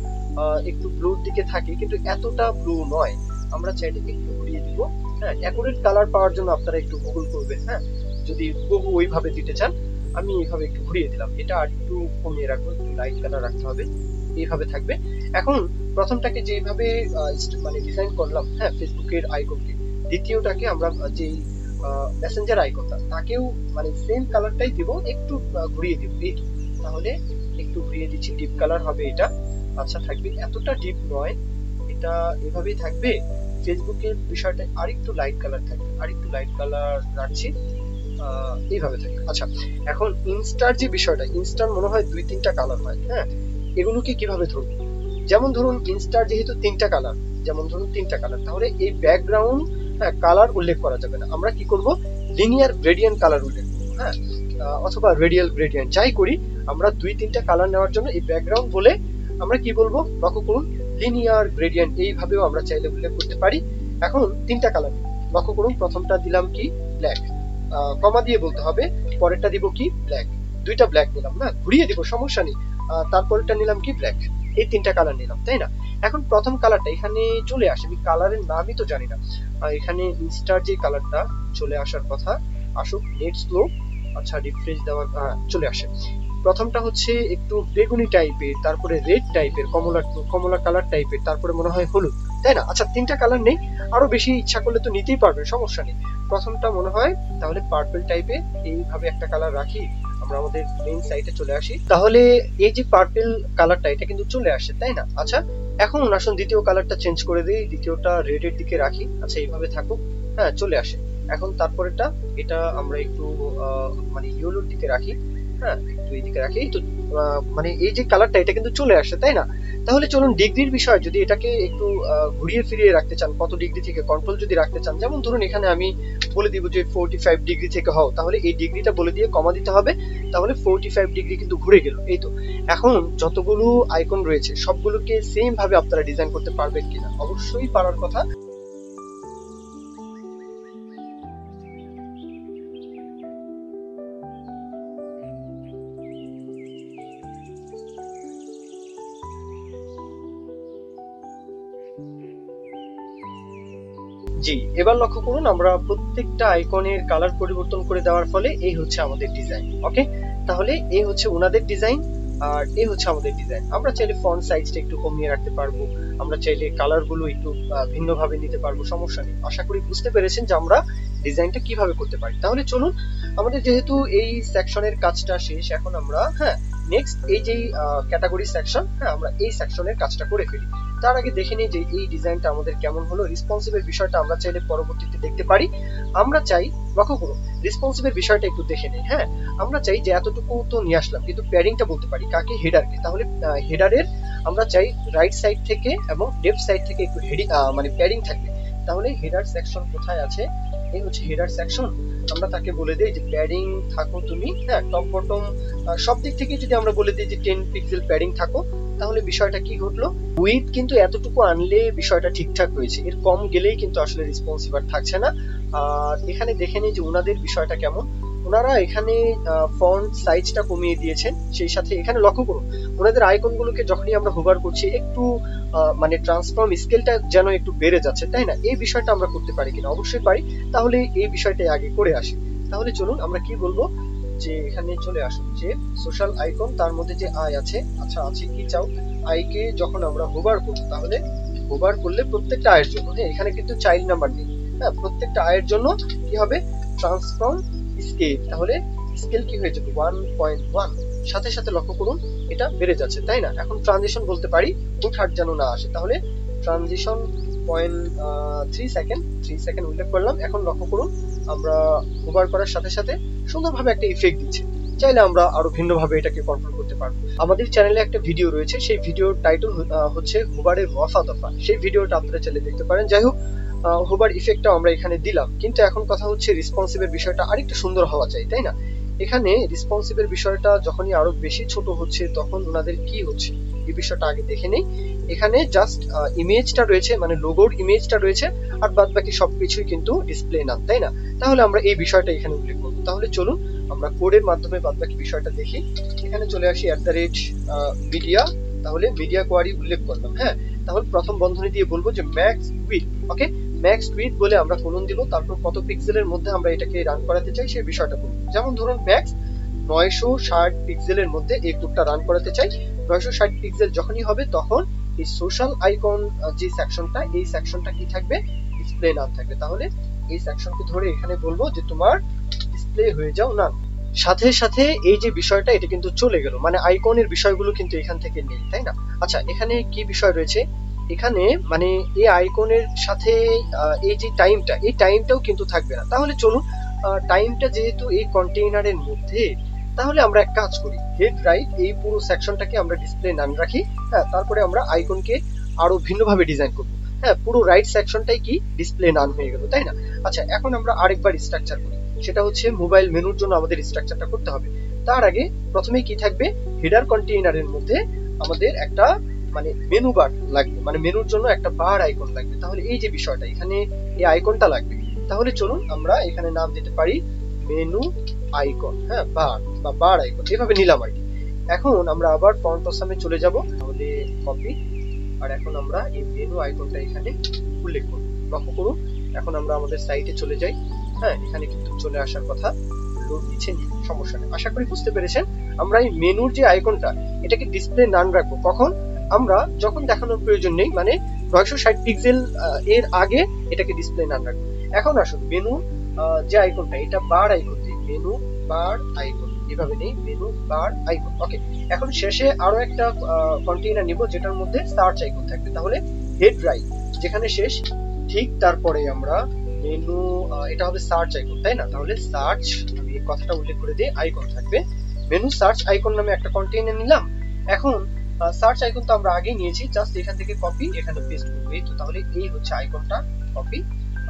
একটু ব্লুর দিকে থাকে কিন্তু এতটা ব্লু নয়, আমরা চাইলে একটু ঘুরিয়ে দিব। হ্যাঁ অ্যাকুরেট কালার পাওয়ার জন্য আপনারা একটু গুগল করবেন। হ্যাঁ যদি বহু ওইভাবে দিতে চান, আমি এইভাবে একটু ঘুরিয়ে দিলাম, এটা আর একটু কমিয়ে রাখবো, একটু লাইট কালার রাখতে হবে, এইভাবে থাকবে। এখন প্রথমটাকে যেভাবে মানে ডিজাইন করলাম হ্যাঁ ফেসবুকের আইকনকে, দ্বিতীয়টাকে আমরা যে মেসেঞ্জার আইকনটা তাকেও মানে সেম কালারটাই দিব, একটু ঘুরিয়ে দিব। এই তাহলে একটু ঘুরিয়ে দিচ্ছি, ডিপ কালার হবে এটা। আচ্ছা থাকবে, এতটা ডিপ নয়, এটা এভাবেই থাকবে। ফেসবুকের বিষয়টা আরেকটু লাইট কালার থাকবে, আরেকটু লাইট কালার রাখছি, এইভাবে থাকবে। আচ্ছা এখন ইনস্টার যে বিষয়টা, ইনস্টার মনে হয় 2-3টা কালার হয়। হ্যাঁ এগুলোকে কিভাবে ধরবো, যেমন ধরুন ইনস্টার যেহেতু 3টা কালার, যেমন ধরুন 3টা কালার, তাহলে এই ব্যাকগ্রাউন্ড কালার উল্লেখ করা যাবে না, আমরা কি করব লিনিয়ার গ্রেডিয়েন্ট কালার উল্লেখ করবো। হ্যাঁ অথবা রেডিয়াল গ্রেডিয়েন্ট যাই করি, আমরা 2-3টা কালার নেওয়ার জন্য এই ব্যাকগ্রাউন্ড বলে আমরা কি বলবো, লক্ষ্য করুন লিনিয়ার গ্রেডিয়েন্ট এইভাবেও আমরা চাইলে উল্লেখ করতে পারি। এখন 3টা কালার লক্ষ্য করুন প্রথমটা দিলাম কি ব্ল্যাক, কমা দিয়ে বলতে হবে, পরেরটা দিব কি ব্ল্যাক, দুইটা ব্ল্যাক নিলাম না, ঘুরিয়ে দিব সমস্যা নেই, তারপরেরটা নিলাম কি ব্ল্যাক, এই তিনটা কালার নিলাম তাই না। এখন প্রথম কালারটা এখানে চলে আসে, আমি কালারের নামই তো জানি না, এখানে ইনস্টার যে কালারটা চলে আসার কথা আসুক, নেট স্লো, আচ্ছা রিফ্রেশ দেওয়ার চলে আসে। প্রথমটা হচ্ছে একটু বেগুনি টাইপের, তারপরে রেড টাইপের, কমলা কমলা কালার টাইপের, তারপরে মনে হয় হলুদ তাই না। আচ্ছা তিনটা কালার নেই, আরো বেশি ইচ্ছা করলে তো নিতেই পারবেন সমস্যা নেই। প্রথমটা মনে হয় তাহলে পার্পল টাইপের, এইভাবে একটা কালার রাখি, আমরা আমাদের মেইন সাইটে চলে আসি, তাহলে এই যে পার্পল কালারটা এটা কিন্তু চলে আসে তাই না। আচ্ছা এখন আসুন দ্বিতীয় কালারটা চেঞ্জ করে দিই, দ্বিতীয়টা রেডের দিকে রাখি, আচ্ছা এইভাবে থাকুক, হ্যাঁ চলে আসে। এখন তারপরেটা এটা আমরা একটু মানে ইয়েলোর দিকে রাখি, হ্যাঁ একটু এইদিকে রাখি, তো মানে এই যে কালারটা এটা কিন্তু চলে আসে তাই না। তাহলে চলুন ডিগ্রির বিষয়, যদি এটাকে একটু ঘুরিয়ে ফিরিয়ে রাখতে চান, কত ডিগ্রি থেকে কন্ট্রোল যদি রাখতে চান, যেমন ধরুন এখানে আমি বলে দিব যে 45 ডিগ্রি থেকে হও, তাহলে এই ডিগ্রিটা বলে দিয়ে কমা দিতে হবে, তাহলে 45 ডিগ্রি কিন্তু ঘুরে গেল। এই তো এখন যতগুলো আইকন রয়েছে সবগুলোকে সেম ভাবে আপনারা ডিজাইন করতে পারবেন কিনা, অবশ্যই পারার কথা। জি, এবার লক্ষ্য করুন আমরা প্রত্যেকটা আইকনের কালার পরিবর্তন করে দেওয়ার ফলে এই হচ্ছে আমাদের ডিজাইন। ওকে, তাহলে এই হচ্ছে ওনাদের ডিজাইন আর এই হচ্ছে আমাদের ডিজাইন। আমরা চাইলে ফন্ট সাইজটা একটু কমিয়ে রাখতে পারবো, আমরা চাইলে কালার গুলো একটু ভিন্নভাবে নিতে পারবো, সমস্যা নেই। আশা করি বুঝতে পেরেছেন যে আমরা ডিজাইনটা কিভাবে করতে পারি। তাহলে চলুন আমাদের যেহেতু এই সেকশনের কাজটা শেষ, এখন আমরা নেক্সট এই যে ক্যাটাগরি সেকশন, আমরা এই সেকশনের কাজটা করে ফেলি। তার আগে দেখে নিই যে এই ডিজাইনটা আমাদের কেমন হলো। রেসপন্সিভের বিষয়টা আমরা চাইলে পরবর্তীতে দেখতে পারি। আমরা চাই, লক্ষ্য করুন রেসপন্সিভের বিষয়টা একটু দেখে নেই। আমরা চাই যে এতটুকু তো নিয়ে আসলাম, কিন্তু প্যাডিংটা বলতে পারি কাকে, হেডারকে। তাহলে হেডারের আমরা চাই রাইট সাইড থেকে এবং লেফট সাইড থেকে একটু হেডিং মানে প্যাডিং থাকবে। তাহলে হেডার সেকশন কোথায় আছে, এই হচ্ছে হেডার সেকশন। আমরা তাকে বলে দেই যে প্যাডিং থাকো তুমি, টপ বটম সব দিক থেকে যদি আমরা বলে দিই যে 10 পিক্সেল প্যাডিং থাকো, তাহলে বিষয়টা কি ঘটলো, উইথ কিন্তু এতটুকু আনলে বিষয়টা ঠিকঠাক রয়েছে, এর কম গেলেই কিন্তু আসলে রেসপন্সিভ আর থাকছে না। আর এখানে দেখে নিই যে ওনাদের বিষয়টা কেমন, ওনারা এখানে ফন্ট সাইজটা কমিয়ে দিয়েছেন, সেই সাথে এখানে লক্ষ্য করুন ওনাদের আইকন গুলোকে যখনই আমরা হোভার করছি একটু মানে ট্রান্সফর্ম স্কেলটা যেন একটু বেড়ে যাচ্ছে তাই না। এই বিষয়টা আমরা করতে পারি কিনা, অবশ্যই পারি। তাহলে এই বিষয়টাই আগে করে আসি। তাহলে চলুন আমরা কি বলবো, যে এখানে চলে আসুন যে সোশ্যাল আইকন, তার মধ্যে যে আই আছে, আচ্ছা আছে কি চাও, আইকে যখন আমরা হোভার করব, তাহলে হোভার করলে প্রত্যেকটা আয়ের জন্য, এখানে কিন্তু চাইল্ড নাম্বার নেই, প্রত্যেকটা আয়ের জন্য কি হবে, ট্রান্সফর্ম স্কেল, তাহলে স্কেল কি হয়ে যাবে 1.1, সাথে সাথে লক্ষ্য করুন এটা বেড়ে যাচ্ছে তাই না। এখন ট্রানজিশন বলতে পারি হুটহাট যেন না আসে, তাহলে ট্রানজিশন 0.3 সেকেন্ড, 3 সেকেন্ড উল্লেখ করলাম। এখন লক্ষ্য করুন আমরা হোভার করার সাথে সাথে সুন্দরভাবে একটা ইফেক্ট দিচ্ছে। চাইলে আমরা আরো ভিন্নভাবে এটাকে কন্ট্রোল করতে পারবো। আমাদের চ্যানেলে একটা ভিডিও রয়েছে, সেই ভিডিওর টাইটেল হচ্ছে হোভারের রফা দফা, সেই ভিডিওটা আপনারা চাইলে দেখতে পারেন। যাই হোক, হোভার ইফেক্টটা আমরা এখানে দিলাম, কিন্তু এখন কথা হচ্ছে রেসপন্সিভের বিষয়টা আরেকটু সুন্দর হওয়া চাই তাই না। এখানে রেসপন্সিভের বিষয়টা যখনই আরো বেশি ছোট হচ্ছে তখন ওনাদের কি হচ্ছে এই বিষয়টা আগে দেখে নেই। এখানে জাস্ট ইমেজটা রয়েছে, মানে লোগোর ইমেজটা রয়েছে, আর বাদ বাকি সবকিছুই কিন্তু ডিসপ্লে নাম তাই না। তাহলে আমরা এই বিষয়টা এখানে উল্লেখ করবো। তাহলে চলুন আমরা কোডের মাধ্যমে বাদ বাকি বিষয়টা দেখি। এখানে চলে আসি @media, তাহলে মিডিয়া কোয়ারি উল্লেখ করলাম। তাহলে প্রথম বন্ধনী দিয়ে বলবো যে max with, okay max with বলে আমরা কোলন দিব, তারপর কত পিক্সেলের মধ্যে আমরা এটাকে রান করাতে চাই সেই বিষয়টা বলবো। যেমন ধরুন ম্যাক্স 960 পিক্সেলের মধ্যে এই কোডটা রান করাতে চাই। 960 পিক্সেল যখনই হবে তখন এই সোশ্যাল আইকন যে সেকশনটা, এই সেকশনটা কি থাকবে, ডিসপ্লে নাম থাকবে। তাহলে এই সেকশনকে ধরে এখানে বলবো যে তোমার ডিসপ্লে হয়ে যাও না, সাথে সাথে এই যে বিষয়টা এটা কিন্তু চলে গেল, মানে আইকনের বিষয়গুলো কিন্তু এখান থেকে নেই তাই না। আচ্ছা এখানে কি বিষয় রয়েছে, এখানে মানে এই আইকনের সাথে এই যে টাইমটা, এই টাইমটাও কিন্তু থাকবে না। তাহলে চলুন টাইমটা যেহেতু এই কন্টেইনারের মধ্যে, তাহলে আমরা এক কাজ করি, হেড রাইট এই পুরো সেকশনটাকে আমরা ডিসপ্লে নাম রাখি। তারপরে আমরা আইকনকে আরো ভিন্নভাবে ডিজাইন করব। পুরো রাইট সেকশনটাই কি ডিসপ্লে নাম হয়ে গেল তাই না। আচ্ছা এখন আমরা আরেকবার স্ট্রাকচার করি, সেটা হচ্ছে মোবাইল মেনুর জন্য আমাদের স্ট্রাকচারটা করতে হবে। তার আগে প্রথমেই কি থাকবে, হেডার কন্টেইনারের মধ্যে আমাদের একটা মানে মেনু বার লাগবে, মানে মেনুর জন্য একটা বার আইকন লাগবে। তাহলে এই যে বিষয়টা এখানে এই আইকনটা লাগবে, তাহলে চলুন আমরা এখানে নাম দিতে পারি মেনু আইকন, হ্যাঁ, বার বা বার আইকন, এভাবে নিলাম আর কি। এখন আমরা আবার ফন্ট অসামে চলে যাব, তাহলে কপি, আর এখন আমরা এই মেনু আইকনটা এখানে উল্লেখ করব। লক্ষ্য করুন, এখন আমরা আমাদের সাইটে চলে যাই। হ্যাঁ, এখানে কিন্তু চলে আসার কথা, লোড নিচ্ছে, সমস্যা নেই। আশা করি বুঝতে পেরেছেন। আমরা এই মেনুর যে আইকনটা, এটাকে ডিসপ্লে নান রাখবো কখন? আমরা যখন দেখানোর প্রয়োজন নেই, মানে 960 পিক্সেল এর আগে এটাকে ডিসপ্লে নান রাখবো। এখন আসুন মেনু যে আইকনটা, এটা বার আইকন, মেনু বার আইকন, এভাবে নেই, মেনু বার আইকন। ওকে, এখন শেষে আরো একটা কন্টেইনার নিব যেটার মধ্যে সার্চ আইকন থাকবে। তাহলে হেড রাইট যেখানে শেষ, ঠিক তারপরে আমরা মেনু, এটা হবে সার্চ আইকন, তাই না? তাহলে সার্চ, আমি এই কথাটা উল্লেখ করে দিই, আইকন থাকবে। মেনু সার্চ আইকন নামে একটা কন্টেইনার নিলাম। এখন সার্চ আইকন তো আমরা আগেই নিয়েছি, জাস্ট এখান থেকে কপি, এখানে পেস্ট করব। এই তো, তাহলে এই হচ্ছে আইকনটা, কপি,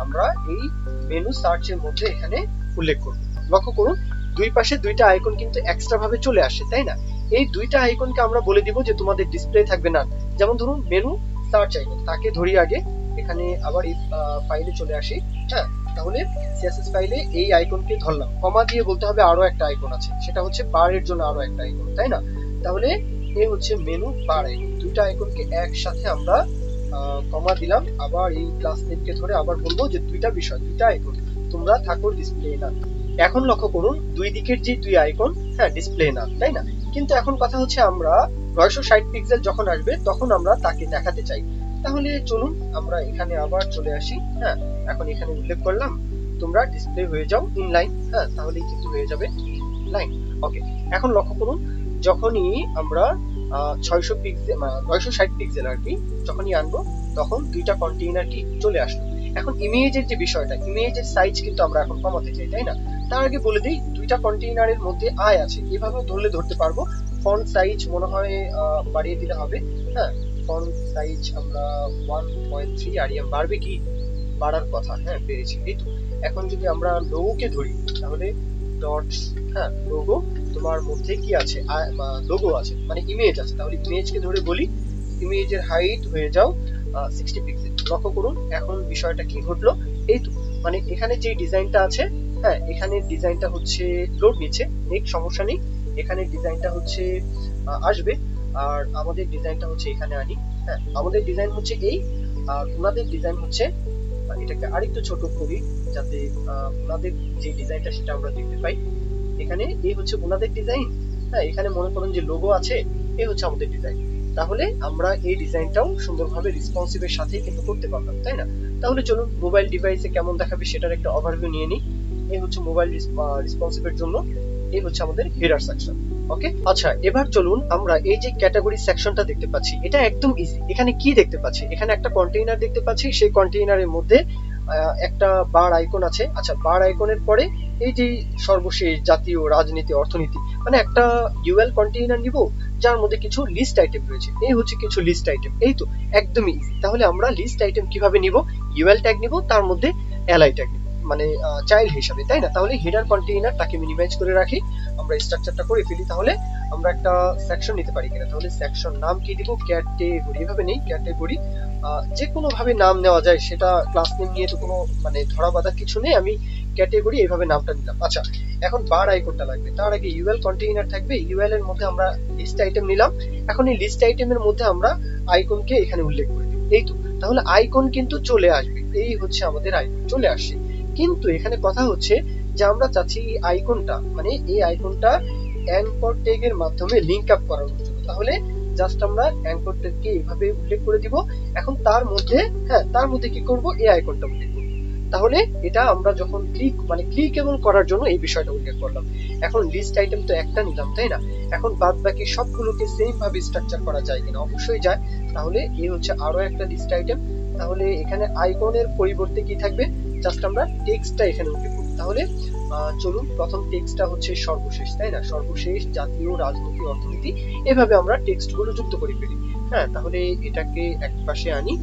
আমরা এই মেনু সার্চের মধ্যে এখানে উল্লেখ করব। লক্ষ্য করুন, দুই পাশে দুইটা আইকন কিন্তু এক্সট্রা ভাবে চলে আসে, তাই না? এই দুইটা আইকনকে আমরা বলে দিব যে তোমাদের ডিসপ্লে থাকবে না। যেমন ধরুন মেনু সার্চ আইকন, তাকে ধরি আগে, এখানে আবার এই ফাইলে চলে আসি। হ্যাঁ, তাহলে সিএসএস ফাইলে এই আইকনকে ধরলাম, কমা দিয়ে বলতে হবে আরো একটা আইকন আছে, সেটা হচ্ছে বারের জন্য আরো একটা আইকন, তাই না? তাহলে এই হচ্ছে মেনু বার আইকন, দুইটা আইকনকে একসাথে আমরা কমা দিলাম। আবার এই ক্লাস নেমকে ধরে আবার বলবো যে দুইটা বিষয়, দুইটা আইকন, তোমরা থাকো ডিসপ্লে না। এখন লক্ষ্য করুন, দুই দিকের যে দুই আইকন, হ্যাঁ, ডিসপ্লে না, তাই না? কিন্তু এখন কথা হচ্ছে, আমরা 960 পিক্সেল যখন আসবে তখন আমরা তাকে দেখাতে চাই। তাহলে চলুন আমরা এখানে আবার চলে আসি। হ্যাঁ, এখন এখানে উল্লেখ করলাম তোমরা ডিসপ্লে হয়ে যাও ইনলাইন। হ্যাঁ, তাহলেই কিন্তু হয়ে যাবে ইনলাইন। ওকে, এখন লক্ষ্য করুন, যখনই আমরা 600 পিক্সেল, 960 পিক্সেল আর কি যখনই আনবো, তখন দুইটা কন্টেইনার কি চলে আসলো। এখন ইমেজের যে বিষয়টা, ইমেজের সাইজ কিন্তু আমরা এখন কমাতে চাই, তাই না? তার আগে বলে দিই, দুইটা কন্টেইনারের মধ্যে আই আছে, এভাবে ধরলে ধরতে পারবো। ফন্ট সাইজ মনে হয় বাড়িয়ে দিলে হবে। হ্যাঁ, ফন্ট সাইজ আমরা 1.3, আরিয়াম বাড়বে কি? বাড়ার কথা, হ্যাঁ, বেড়েছে। এই তো, এখন যদি আমরা লোগোকে ধরি, তাহলে ডট, হ্যাঁ, লোগো, তোমার মধ্যে কি আছে? লোগো আছে, মানে ইমেজ আছে। তাহলে ইমেজকে ধরে বলি, ইমেজের হাইট হয়ে যাও 60 পিক্সেল। লক্ষ্য করুন, এখন বিষয়টা কি ঘটলো? এই তো, মানে এখানে যে ডিজাইনটা আছে, হ্যাঁ, এখানে ডিজাইনটা হচ্ছে লোড নিচ্ছে, নেক্সট সমস্যা নেই। এখানে ডিজাইনটা হচ্ছে আসবে, আর আমাদের ডিজাইনটা হচ্ছে এখানে আনি। হ্যাঁ, আমাদের ডিজাইন হচ্ছে এই, আর ওনাদের ডিজাইন হচ্ছে, এটাকে আরেকটু ছোট করি যাতে ওনাদের যে ডিজাইনটা সেটা আমরা দেখতে পাই। এখানে এই হচ্ছে ওনাদের ডিজাইন। হ্যাঁ, এখানে মনে করুন যে লোগো আছে, এই হচ্ছে আমাদের ডিজাইন। তাহলে আমরা এই ডিজাইনটাও সুন্দরভাবে রেসপন্সিভের সাথে কিন্তু করতে পারলাম, তাই না? তাহলে চলুন মোবাইল ডিভাইসে কেমন দেখাবে সেটার একটা ওভারভিউ নিয়ে নিই। এই হচ্ছে মোবাইল রেসপন্সিভের জন্য, এই হচ্ছে আমাদের হেডার সেকশন। ওকে, আচ্ছা, এবার চলুন আমরা এই যে ক্যাটাগরি সেকশনটা দেখতে পাচ্ছি, এটা একদম ইজি। এখানে কি দেখতে পাচ্ছি? এখানে একটা কন্টেইনার দেখতে পাচ্ছি, সেই কন্টেইনারের মধ্যে একটা বার আইকন আছে। আচ্ছা, বার আইকনের পরে এই যে সর্বশেষ জাতীয়, রাজনীতি, অর্থনীতি, মানে একটা ইউএল কন্টেইনার নিব যার মধ্যে কিছু লিস্ট আইটেম রয়েছে। এই হচ্ছে কিছু লিস্ট আইটেম। এই তো, একদমই ইজি। তাহলে আমরা লিস্ট আইটেম কিভাবে নিব? ইউএল ট্যাগ নিব, তার মধ্যে এলআই ট্যাগ নিব, মানে চাইল্ড হিসাবে, তাই না? তাহলে হেডার কন্টেইনার তাকে মিনিমাইজ করে রাখি, আমরা স্ট্রাকচারটা করে ফেলি। তাহলে আমরা একটা সেকশন নিতে পারি কিনা? তাহলে সেকশন নাম কি দিব? ক্যাটেগরি, এভাবে নেই, ক্যাটেগরি। যে কোনো ভাবে নাম নেওয়া যায়, সেটা ক্লাস নেম নিয়ে তো কোনো মানে ধরা বাঁধা কিছু নেই, আমি ক্যাটেগরি এইভাবে নামটা নিলাম। আচ্ছা, এখন বার আইকনটা লাগবে, তার আগে ইউএল কন্টেইনার থাকবে, ইউএল এর মধ্যে আমরা লিস্ট আইটেম নিলাম। এখন এই লিস্ট আইটেমের মধ্যে আমরা আইকনকে এখানে উল্লেখ করে দিই। এই তো, তাহলে আইকন কিন্তু চলে আসবে, এই হচ্ছে আমাদের আইকন চলে আসছে। কিন্তু এখানে কথা হচ্ছে যে আমরা চাচ্ছি এই আইকনটা, মানে এই আইকনটা অ্যাঙ্কর ট্যাগ এর মাধ্যমে লিংক আপ করানোর জন্য। তাহলে জাস্ট আমরা অ্যাঙ্কর ট্যাগকে এইভাবে উল্লেখ করে দিব। এখন তার মধ্যে, হ্যাঁ, তার মধ্যে কি করব? এই আইকনটা উল্লেখ করব। তাহলে এটা আমরা যখন ক্লিকেবল করার জন্য এই বিষয়টা উল্লেখ করলাম। এখন লিস্ট আইটেম তো একটা নিলাম, তাই না? এখন বাদ বাকি সবগুলোকে সেম ভাবে স্ট্রাকচার করা যায় কিনা? অবশ্যই যায়। তাহলে এই হচ্ছে আরো একটা লিস্ট আইটেম। তাহলে এখানে আইকনের পরিবর্তে কি থাকবে? জাস্ট আমরা টেক্সটটা এখানে উল্লেখ করব। তাহলে চলুন, প্রথম টেক্সটটা হচ্ছে সর্বশেষ, তাই না? সর্বশেষ, জাতীয়, রাজনীতি, অর্থনীতি, এভাবে আমরা টেক্সট গুলো যুক্ত করে ফেলি। হ্যাঁ, তাহলে এটাকে এক পাশে আনি,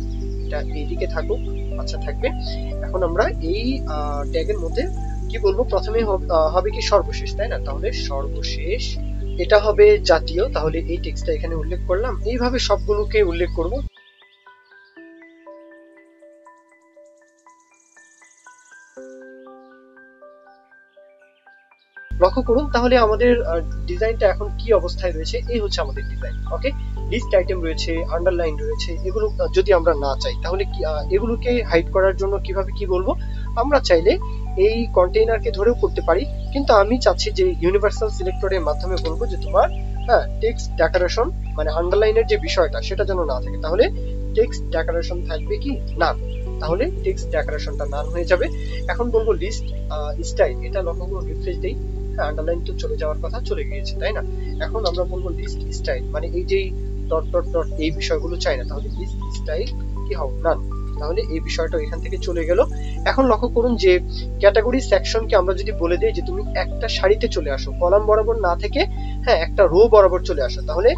এটা এইদিকে থাকুক। আচ্ছা, থাকবে। এখন আমরা এই ট্যাগের মধ্যে কি বলবো? প্রথমে হবে কি? সর্বশেষ, তাই না? তাহলে সর্বশেষ, এটা হবে জাতীয়। তাহলে এই টেক্সটটা এখানে উল্লেখ করলাম, এইভাবে সবগুলোকে উল্লেখ করব। লক্ষ্য করুন তাহলে আমাদের ডিজাইনটা এখন কি অবস্থায় রয়েছে। এই হচ্ছে আমাদের ডিজাইন। ওকে, লিস্ট আইটেম রয়েছে, আন্ডারলাইন রয়েছে। এগুলো যদি আমরা না চাই তাহলে এগুলোকে হাইড করার জন্য কিভাবে কি বলবো, আমরা চাইলে এই কন্টেইনারকে ধরেও করতে পারি, কিন্তু আমি চাচ্ছি যে ইউনিভার্সাল সিলেক্টরের মাধ্যমে বলবো যে তোমার টেক্সট ডেকোরেশন মানে আন্ডারলাইনের যে বিষয়টা সেটা যেন না থাকে। তাহলে টেক্সট ডেকোরেশন থাকবে কি না, তাহলে টেক্সট ডেকোরেশনটা নান হয়ে যাবে। এখন বলবো লিস্ট স্টাইল, এটা লক্ষ্য করুন, রিফ্রেশ দেই, আন্ডারলাইন তো চলে যাওয়ার কথা, চলে গিয়েছে তাই না। এখন আমরা বলবো লিস্ট স্টাইল, মানে এই যে ডট ডট ডট এই বিষয়গুলো চাই না, তাহলে লিস্ট স্টাইল কি হবে, নান। তাহলে এই বিষয়টা এখান থেকে চলে গেল। এখন লক্ষ্য করুন যে ক্যাটাগরি সেকশনকে আমরা যদি বলে দেই যে তুমি একটা সারিতে চলে আসো, কলাম বরাবর না থেকে একটা রো বরাবর চলে আসো, তাহলে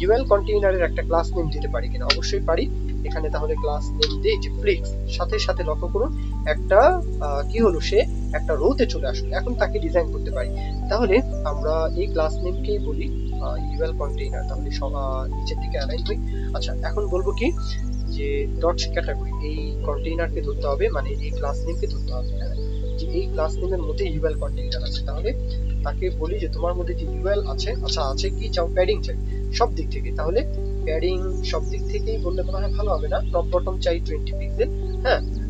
ইউএল কন্টেইনারের একটা ক্লাস নেম দিতে পারি কিনা, অবশ্যই পারি। এখানে তাহলে ক্লাস নেম দিই যে ফ্লিক্স, সাথে সাথে লক্ষ্য করুন একটা কি হলো, সে একটা রোতে চলে আসলো। এখন তাকে ডিজাইন করতে পারি, তাহলে আমরা এই ক্লাস নেমকেই বলি ইউএল কন্টেইনার। তাহলে নিচের দিকে অ্যালাইন হই। আচ্ছা, এখন বলবো কি যে ডট ক্যাটাগরি, এই কন্টেইনারকে ধরতে হবে, মানে এই ক্লাস নেমকে ধরতে হবে, যে এই ক্লাস নেমের মধ্যে ইউএল কন্টেইনার আছে। তাহলে তাকে বলি যে তোমার মধ্যে যে ইউএল আছে, আচ্ছা আছে কি চাও, প্যাডিং চাই সব দিক থেকে, তাহলে প্যাডিং সব দিক থেকেই বললে মনে হয় ভালো হবে না, টপ বটম চাই 20 পিক্সেল।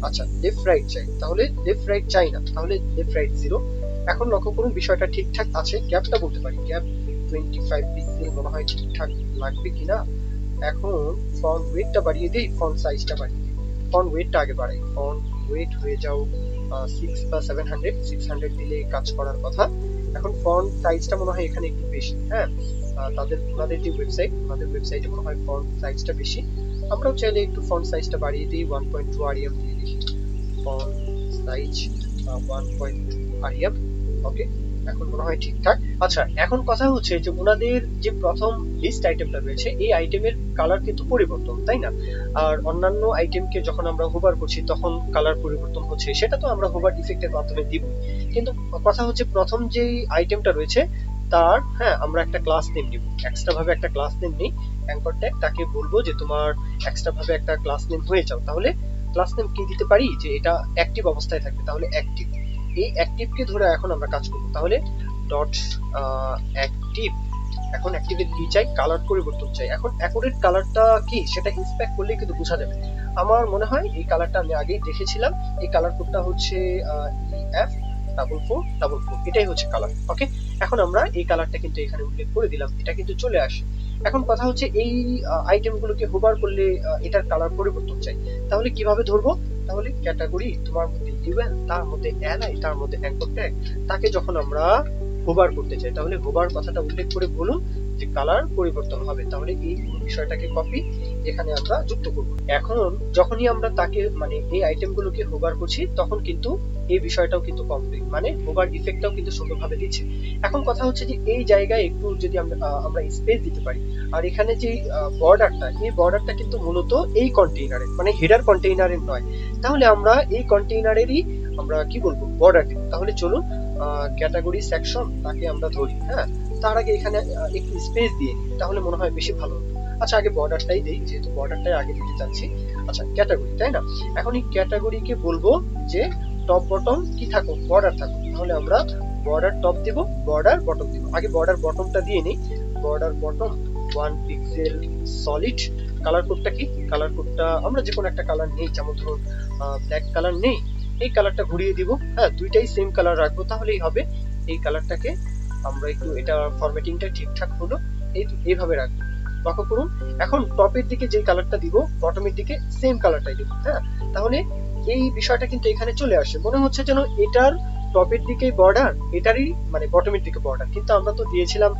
আচ্ছা লেফট রাইট চাই, তাহলে লেফট রাইট চাই না, তাহলে লেফট রাইট 0। এখন লক্ষ্য করুন বিষয়টা ঠিকঠাক আছে, গ্যাপটা বলতে পারি গ্যাপ 25 পিক্সেল মনে হয় ঠিকঠাক লাগবে কিনা। এখন ফন্ট ওয়েটটা বাড়িয়ে দিই, ফন্ট সাইজটা বাড়িয়ে দিই, ফন্ট ওয়েটটা আগে বাড়াই, ফন্ট ওয়েট হয়ে যাও 6 বা 700, 600 দিলে কাজ করার কথা। এখন ফন্ট সাইজটা মনে হয় এখানে একটু বেশি, ওনাদের যে ওয়েবসাইট, ওনাদের ওয়েবসাইটে মনে হয় ফন্ট সাইজটা বেশি। আমরাও চাইলে একটু ফন্ট সাইজটা বাড়িয়ে দিই, 1.2 আরিয়াম দিয়ে দেখি, ফন্ট সাইজ 1.2 আরিয়াম। ওকে, এখন মনে হয় ঠিকঠাক। আচ্ছা, এখন কথা হচ্ছে যে ওনাদের যে প্রথম লিস্ট আইটেমটা রয়েছে, এই আইটেমের কালার কিন্তু পরিবর্তন, তাই না? আর অন্যান্য আইটেমকে যখন আমরা হোভার করছি তখন কালার পরিবর্তন হচ্ছে, সেটা তো আমরা হোভার ইফেক্টের মাধ্যমে দিব। কিন্তু কথা হচ্ছে প্রথম যেই আইটেমটা রয়েছে তার আমরা একটা ক্লাস নেম নিব, এক্সট্রা ভাবে একটা ক্লাস নেম নিই, অ্যাঙ্কর ট্যাগ, তাকে বলবো যে তোমার এক্সট্রা ভাবে একটা ক্লাস নেম হয়ে যাও। তাহলে ক্লাস নেম কি দিতে পারি, যে এটা অ্যাক্টিভ অবস্থায় থাকবে, তাহলে অ্যাক্টিভ। এই অ্যাক্টিভকে ধরে এখন আমরা কাজ করব, তাহলে ডট অ্যাক্টিভ। এখন অ্যাক্টিভের কি চাই, কালার পরিবর্তন চাই। এখন অ্যাকুরেট কালারটা কি সেটা ইন্সপেক্ট করলেই কিন্তু বোঝা যাবে। আমার মনে হয় এই কালারটা আমি আগেই দেখেছিলাম, এই কালার কোডটা হচ্ছে EF4444, এটাই হচ্ছে কালার। ওকে, এখন আমরা এই কালারটা কিন্তু এখানে উল্লেখ করে দিলাম, এটা কিন্তু চলে আসে। এখন কথা হচ্ছে এই আইটেমগুলোকে হোভার করলে এটার কালার পরিবর্তন চাই, তাহলে কিভাবে ধরবো, তাহলে ক্যাটাগরি, তোমার মধ্যে ইউএল, তার মধ্যে এলআই, তার মধ্যে অ্যাঙ্কর ট্যাগ, তাকে যখন আমরা হোভার করতে চাই তাহলে হোভার কথাটা উল্লেখ করে বলুন যে কালার পরিবর্তন হবে। তাহলে এই বিষয়টাকে কপি এখানে আমরা যুক্ত করব। এখন যখনই আমরা তাকে মানে এই আইটেমগুলোকে হোভার করছি তখন কিন্তু এই বিষয়টাও কিন্তু কমপ্লিট, মানে হোভার ইফেক্টটাও কিন্তু সুন্দরভাবে দিচ্ছে। এখন কথা হচ্ছে যে এই জায়গায় একটু যদি আমরা স্পেস দিতে পারি, আর এখানে যে বর্ডারটা, এই বর্ডারটা কিন্তু মূলত এই কন্টেইনারের মানে হেডার কন্টেইনারের নয়, তাহলে আমরা এই কন্টেইনারেরই আমরা কি বলবো বর্ডার দিব। তাহলে চলুন ক্যাটাগরি সেকশন তাকে আমরা ধরি, তার আগে এখানে একটু স্পেস দিয়ে নিই, তাহলে মনে হয় বেশি ভালো হতো। আচ্ছা, আগে বর্ডারটাই দেই, যেহেতু বর্ডারটাই আগে দিতে চাচ্ছি। আচ্ছা, ক্যাটাগরি, তাই না? এখন এই ক্যাটাগরিকে বলবো যে টপ বটম কি থাকুক, বর্ডার থাকুক, তাহলে আমরা বর্ডার টপ দেব, বর্ডার বটম দেব। আগে বর্ডার বটমটা দিয়ে নিই, border bottom 1 pixel solid. Colour কোডটা কি, কালার কোডটা আমরা যে কোনো একটা কালার নেই, যেমন ধরুন ব্ল্যাক কালার নেই, এই কালারটা ঘুরিয়ে দিব, দুইটাই সেম কালার রাখবো, তাহলেই হবে। এই কালারটাকে আমরা একটু, এটা ফরম্যাটিংটা ঠিকঠাক হলো, এইভাবে রাখবো। লক্ষ্য করুন এখন টপের দিকে যে কালারটা দিব, বটমের দিকে সেম কালারটাই দিব, তাহলে এই বিষয়টা কিন্তু এখানে চলে আসে। মনে হচ্ছে যেন এটার টপের দিকে বর্ডার, এটারই মানে বটমের দিকে বর্ডার, কিন্তু আমরা তো দিয়েছিলাম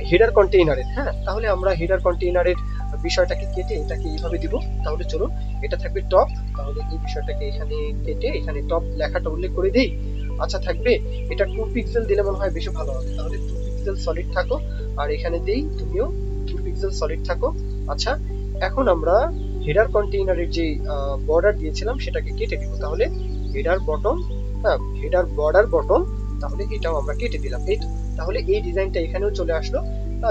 হেডার কন্টেইনারের। তাহলে আমরা হেডার কন্টেইনারের বিষয়টাকে কেটে এটাকে এইভাবে দিব। তাহলে চলুন, এটা থাকবে টপ, তাহলে এই বিষয়টাকে এখানে কেটে এখানে টপ লেখাটা উল্লেখ করে দেই। আচ্ছা, থাকবে এটা 2 পিক্সেল দিলে মনে হয় বেশি ভালো হবে, তাহলে 2 পিক্সেল সলিড থাকো, আর এখানে দেই তুমিও 2 পিক্সেল সলিড থাকো। আচ্ছা, এখন আমরা হেডার কন্টেইনারের যে বর্ডার দিয়েছিলাম সেটাকে কেটে দিব, তাহলে header bottom, header border bottom, তাহলে এটাও আমরা কেটে দিলাম। এই তো, তাহলে এই ডিজাইনটা এখানেও চলে আসলো।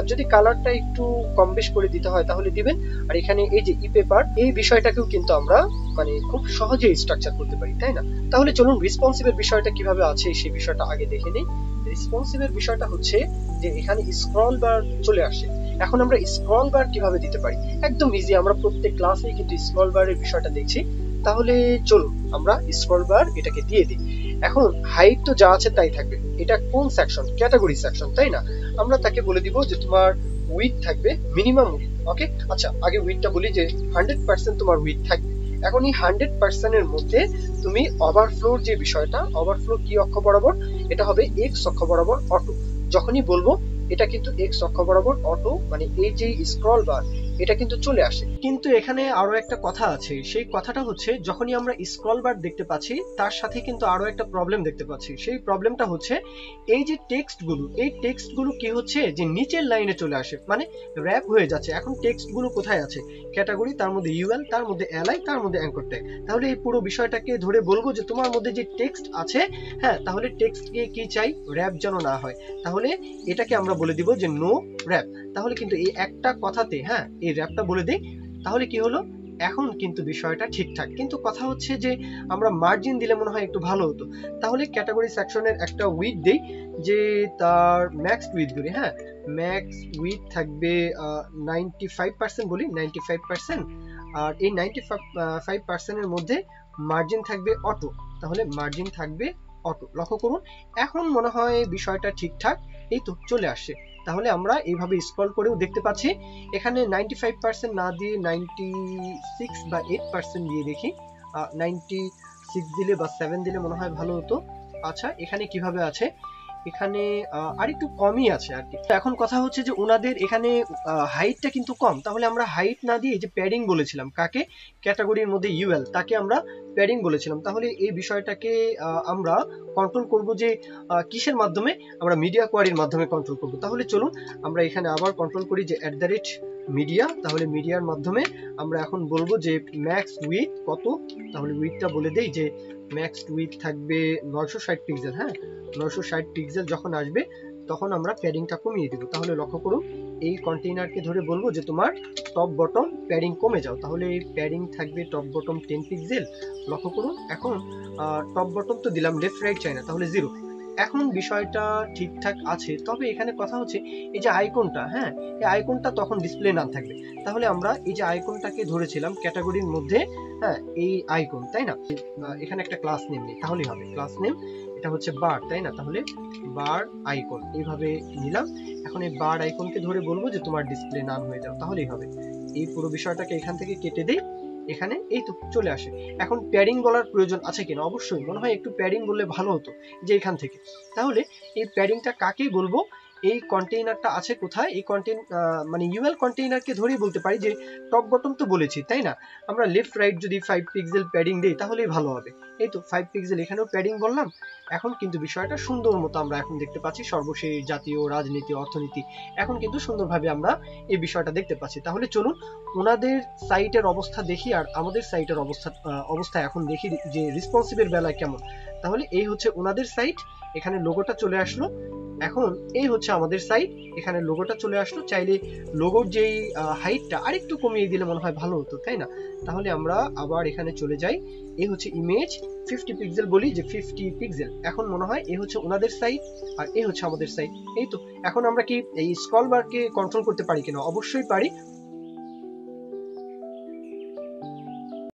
যদি কালারটা একটু কম বেশ করে দিতে হয় তাহলে দিবেন। আর এখানে এই যে ই পেপার, এই বিষয়টাকেও কিন্তু আমরা মানে খুব সহজে স্ট্রাকচার করতে পারি, তাই না? তাহলে চলুন রেসপন্সিভের বিষয়টা কিভাবে আছে সেই বিষয়টা আগে দেখে নিই। রেসপন্সিভের বিষয়টা হচ্ছে যে এখানে স্ক্রল বার চলে আসে। এখন আমরা স্ক্রল বার কিভাবে দিতে পারি, একদম ইজি, আমরা প্রত্যেক ক্লাসেই কিন্তু স্ক্রল বারের বিষয়টা দেখছি। তাহলে চলুন আমরা স্ক্রল বার এটাকে দিয়ে দিই। এখন হাইট তো যা আছে তাই থাকবে, এটা কোন সেকশন, ক্যাটাগরি সেকশন, তাই না? আমরা তাকে বলে দিব যে তোমার উইথ থাকবে মিনিমাম উইথ। ওকে, আচ্ছা আগে উইথটা বলি যে 100% তোমার উইথ থাকবে। এখন এই 100% এর মধ্যে তুমি ওভারফ্লোর যে বিষয়টা, ওভারফ্লো কি অক্ষ বরাবর, এটা হবে এক্স অক্ষ বরাবর অটো। যখনই বলবো এটা কিন্তু এক্স অক্ষ বরাবর অটো, মানে এই যে স্ক্রল বার এটা কিন্তু চলে আসে। কিন্তু এখানে আরো একটা কথা আছে, সেই কথাটা হচ্ছে যখনই আমরা স্ক্রল বার দেখতে পাচ্ছি তার সাথে কিন্তু আরো একটা প্রবলেম দেখতে পাচ্ছি। সেই প্রবলেমটা হচ্ছে এই যে টেক্সটগুলো, এই টেক্সটগুলো কি হচ্ছে যে নিচের লাইনে চলে আসে, মানে র‍্যাপ হয়ে যাচ্ছে। এখন টেক্সটগুলো কোথায় আছে, ক্যাটাগরি, তার মধ্যে ইউএল, তার মধ্যে এলআই, তার মধ্যে অ্যাঙ্কর ট্যাগ। তাহলে এই পুরো বিষয়টাকে ধরে বলবো যে তোমার মধ্যে যে টেক্সট আছে, হ্যাঁ, তাহলে টেক্সটকে কি চাই, র‍্যাপ যেন না হয়। তাহলে এটাকে আমরা বলে দিব যে নো র‍্যাপ। তাহলে কিন্তু এই একটা কথাতে, হ্যাঁ, এই র‍্যাপটা বলে দেই, তাহলে কি হলো, এখন কিন্তু বিষয়টা ঠিকঠাক। কিন্তু কথা হচ্ছে যে আমরা মার্জিন দিলে মনে হয় একটু ভালো হতো। তাহলে ক্যাটাগরি সেকশনের একটা উইথ দেই, যে তার ম্যাক্স উইথ ধরি, হ্যাঁ, ম্যাক্স উইথ থাকবে 95% বলি, 95%। আর এই 95% এর মধ্যে মার্জিন থাকবে অটো। তাহলে মার্জিন থাকবে অটো, লক্ষ্য করুন এখন মনে হয় বিষয়টা ঠিকঠাক। এই তো চলে আসছে। তাহলে আমরা এইভাবে স্ক্রল করেও দেখতে পাচ্ছি। এখানে 95% না দিয়ে 96 বা 8% দিয়ে দেখি। 96 দিলে বা 7 দিলে মনে হয় ভালো হতো। আচ্ছা এখানে কিভাবে আছে, এখানে আরেকটু কমই আছে আর কি। এখন কথা হচ্ছে যে ওনাদের এখানে হাইটটা কিন্তু কম, তাহলে আমরা হাইট না দিয়ে যে প্যাডিং বলেছিলাম, কাকে, ক্যাটাগরির মধ্যে ইউএল, তাকে আমরা প্যাডিং বলেছিলাম। তাহলে এই বিষয়টাকে আমরা কন্ট্রোল করব যে কিসের মাধ্যমে, আমরা মিডিয়া কোয়ারির মাধ্যমে কন্ট্রোল করব। তাহলে চলুন আমরা এখানে আবার কন্ট্রোল করি যে @মিডিয়া। তাহলে মিডিয়ার মাধ্যমে আমরা এখন বলবো যে ম্যাক্স উইথ কত, তাহলে উইথটা বলে দেই যে ম্যাক্স উইথ থাকবে 960 পিক্সেল। হ্যাঁ, 960 পিক্সেল যখন আসবে তখন আমরা প্যাডিংটা কমিয়ে দেব। তাহলে লক্ষ্য করুন এই কন্টেইনারকে ধরে বলবো যে তোমার টপ বটম প্যাডিং কমে যাও। তাহলে এই প্যাডিং থাকবে টপ বটম 10 পিক্সেল। লক্ষ্য করুন এখন টপ বটম তো দিলাম, লেফট রাইট চাই না, তাহলে 0। এখন বিষয়টা ঠিকঠাক আছে। তবে এখানে কথা হচ্ছে এই যে আইকনটা, হ্যাঁ, এই আইকনটা তখন ডিসপ্লে না থাকবে। তাহলে আমরা এই যে আইকনটাকে ধরেছিলাম ক্যাটাগরির মধ্যে, হ্যাঁ, এই আইকন, তাই না? এখানে একটা ক্লাস নেম নেই, তাহলেই হবে। ক্লাস নেম এটা হচ্ছে বার, তাই না? তাহলে বার আইকন এইভাবে নিলাম। এখন এই বার আইকনকে ধরে বলবো যে তোমার ডিসপ্লে নান হয়ে যাও, তাহলেই হবে। এই পুরো বিষয়টাকে এখান থেকে কেটে দেই, এখানে এই তো চলে আসে। এখন প্যাডিং বলার প্রয়োজন আছে কিনা, অবশ্যই মনে হয় একটু প্যাডিং বললে ভালো হতো, যে এখান থেকে। তাহলে এই প্যাডিংটা কাকে বলবো, এই কন্টেইনারটা আছে কোথায়, এই মানে ইউএল কন্টেইনারকে ধরেই বলতে পারি যে টপ বটম তো বলেছি, তাই না? আমরা লেফট রাইট যদি 5 পিক্সেল প্যাডিং দেই তাহলেই ভালো হবে। এই তো 5 পিক্সেল এখানেও প্যাডিং বললাম। এখন কিন্তু বিষয়টা সুন্দর মতো আমরা এখন দেখতে পাচ্ছি। সর্বশেষ জাতীয় রাজনীতি, অর্থনীতি, এখন কিন্তু সুন্দরভাবে আমরা এই বিষয়টা দেখতে পাচ্ছি। তাহলে চলুন ওনাদের সাইটের অবস্থা দেখি আর আমাদের সাইটের অবস্থা এখন দেখি যে রেসপন্সিভের বেলায় কেমন। তাহলে এই হচ্ছে ওনাদের সাইট, এখানে লোগোটা চলে আসলো। এখন এই হচ্ছে আমাদের সাইট, এখানে লোগোটা চলে আসলো। চাইলে লোগোর যেই হাইটটা আরেকটু কমিয়ে দিলে মনে হয় ভালো হতো, তাই না? তাহলে আমরা আবার এখানে চলে যাই। এই হচ্ছে ইমেজ 50 পিক্সেল, বলি যে 50 পিক্সেল। এখন মনে হয় এই হচ্ছে ওনাদের সাইট আর এই হচ্ছে আমাদের সাইট। এই তো এখন আমরা কি এই স্ক্রল বারকে কন্ট্রোল করতে পারি কিনা, অবশ্যই পারি।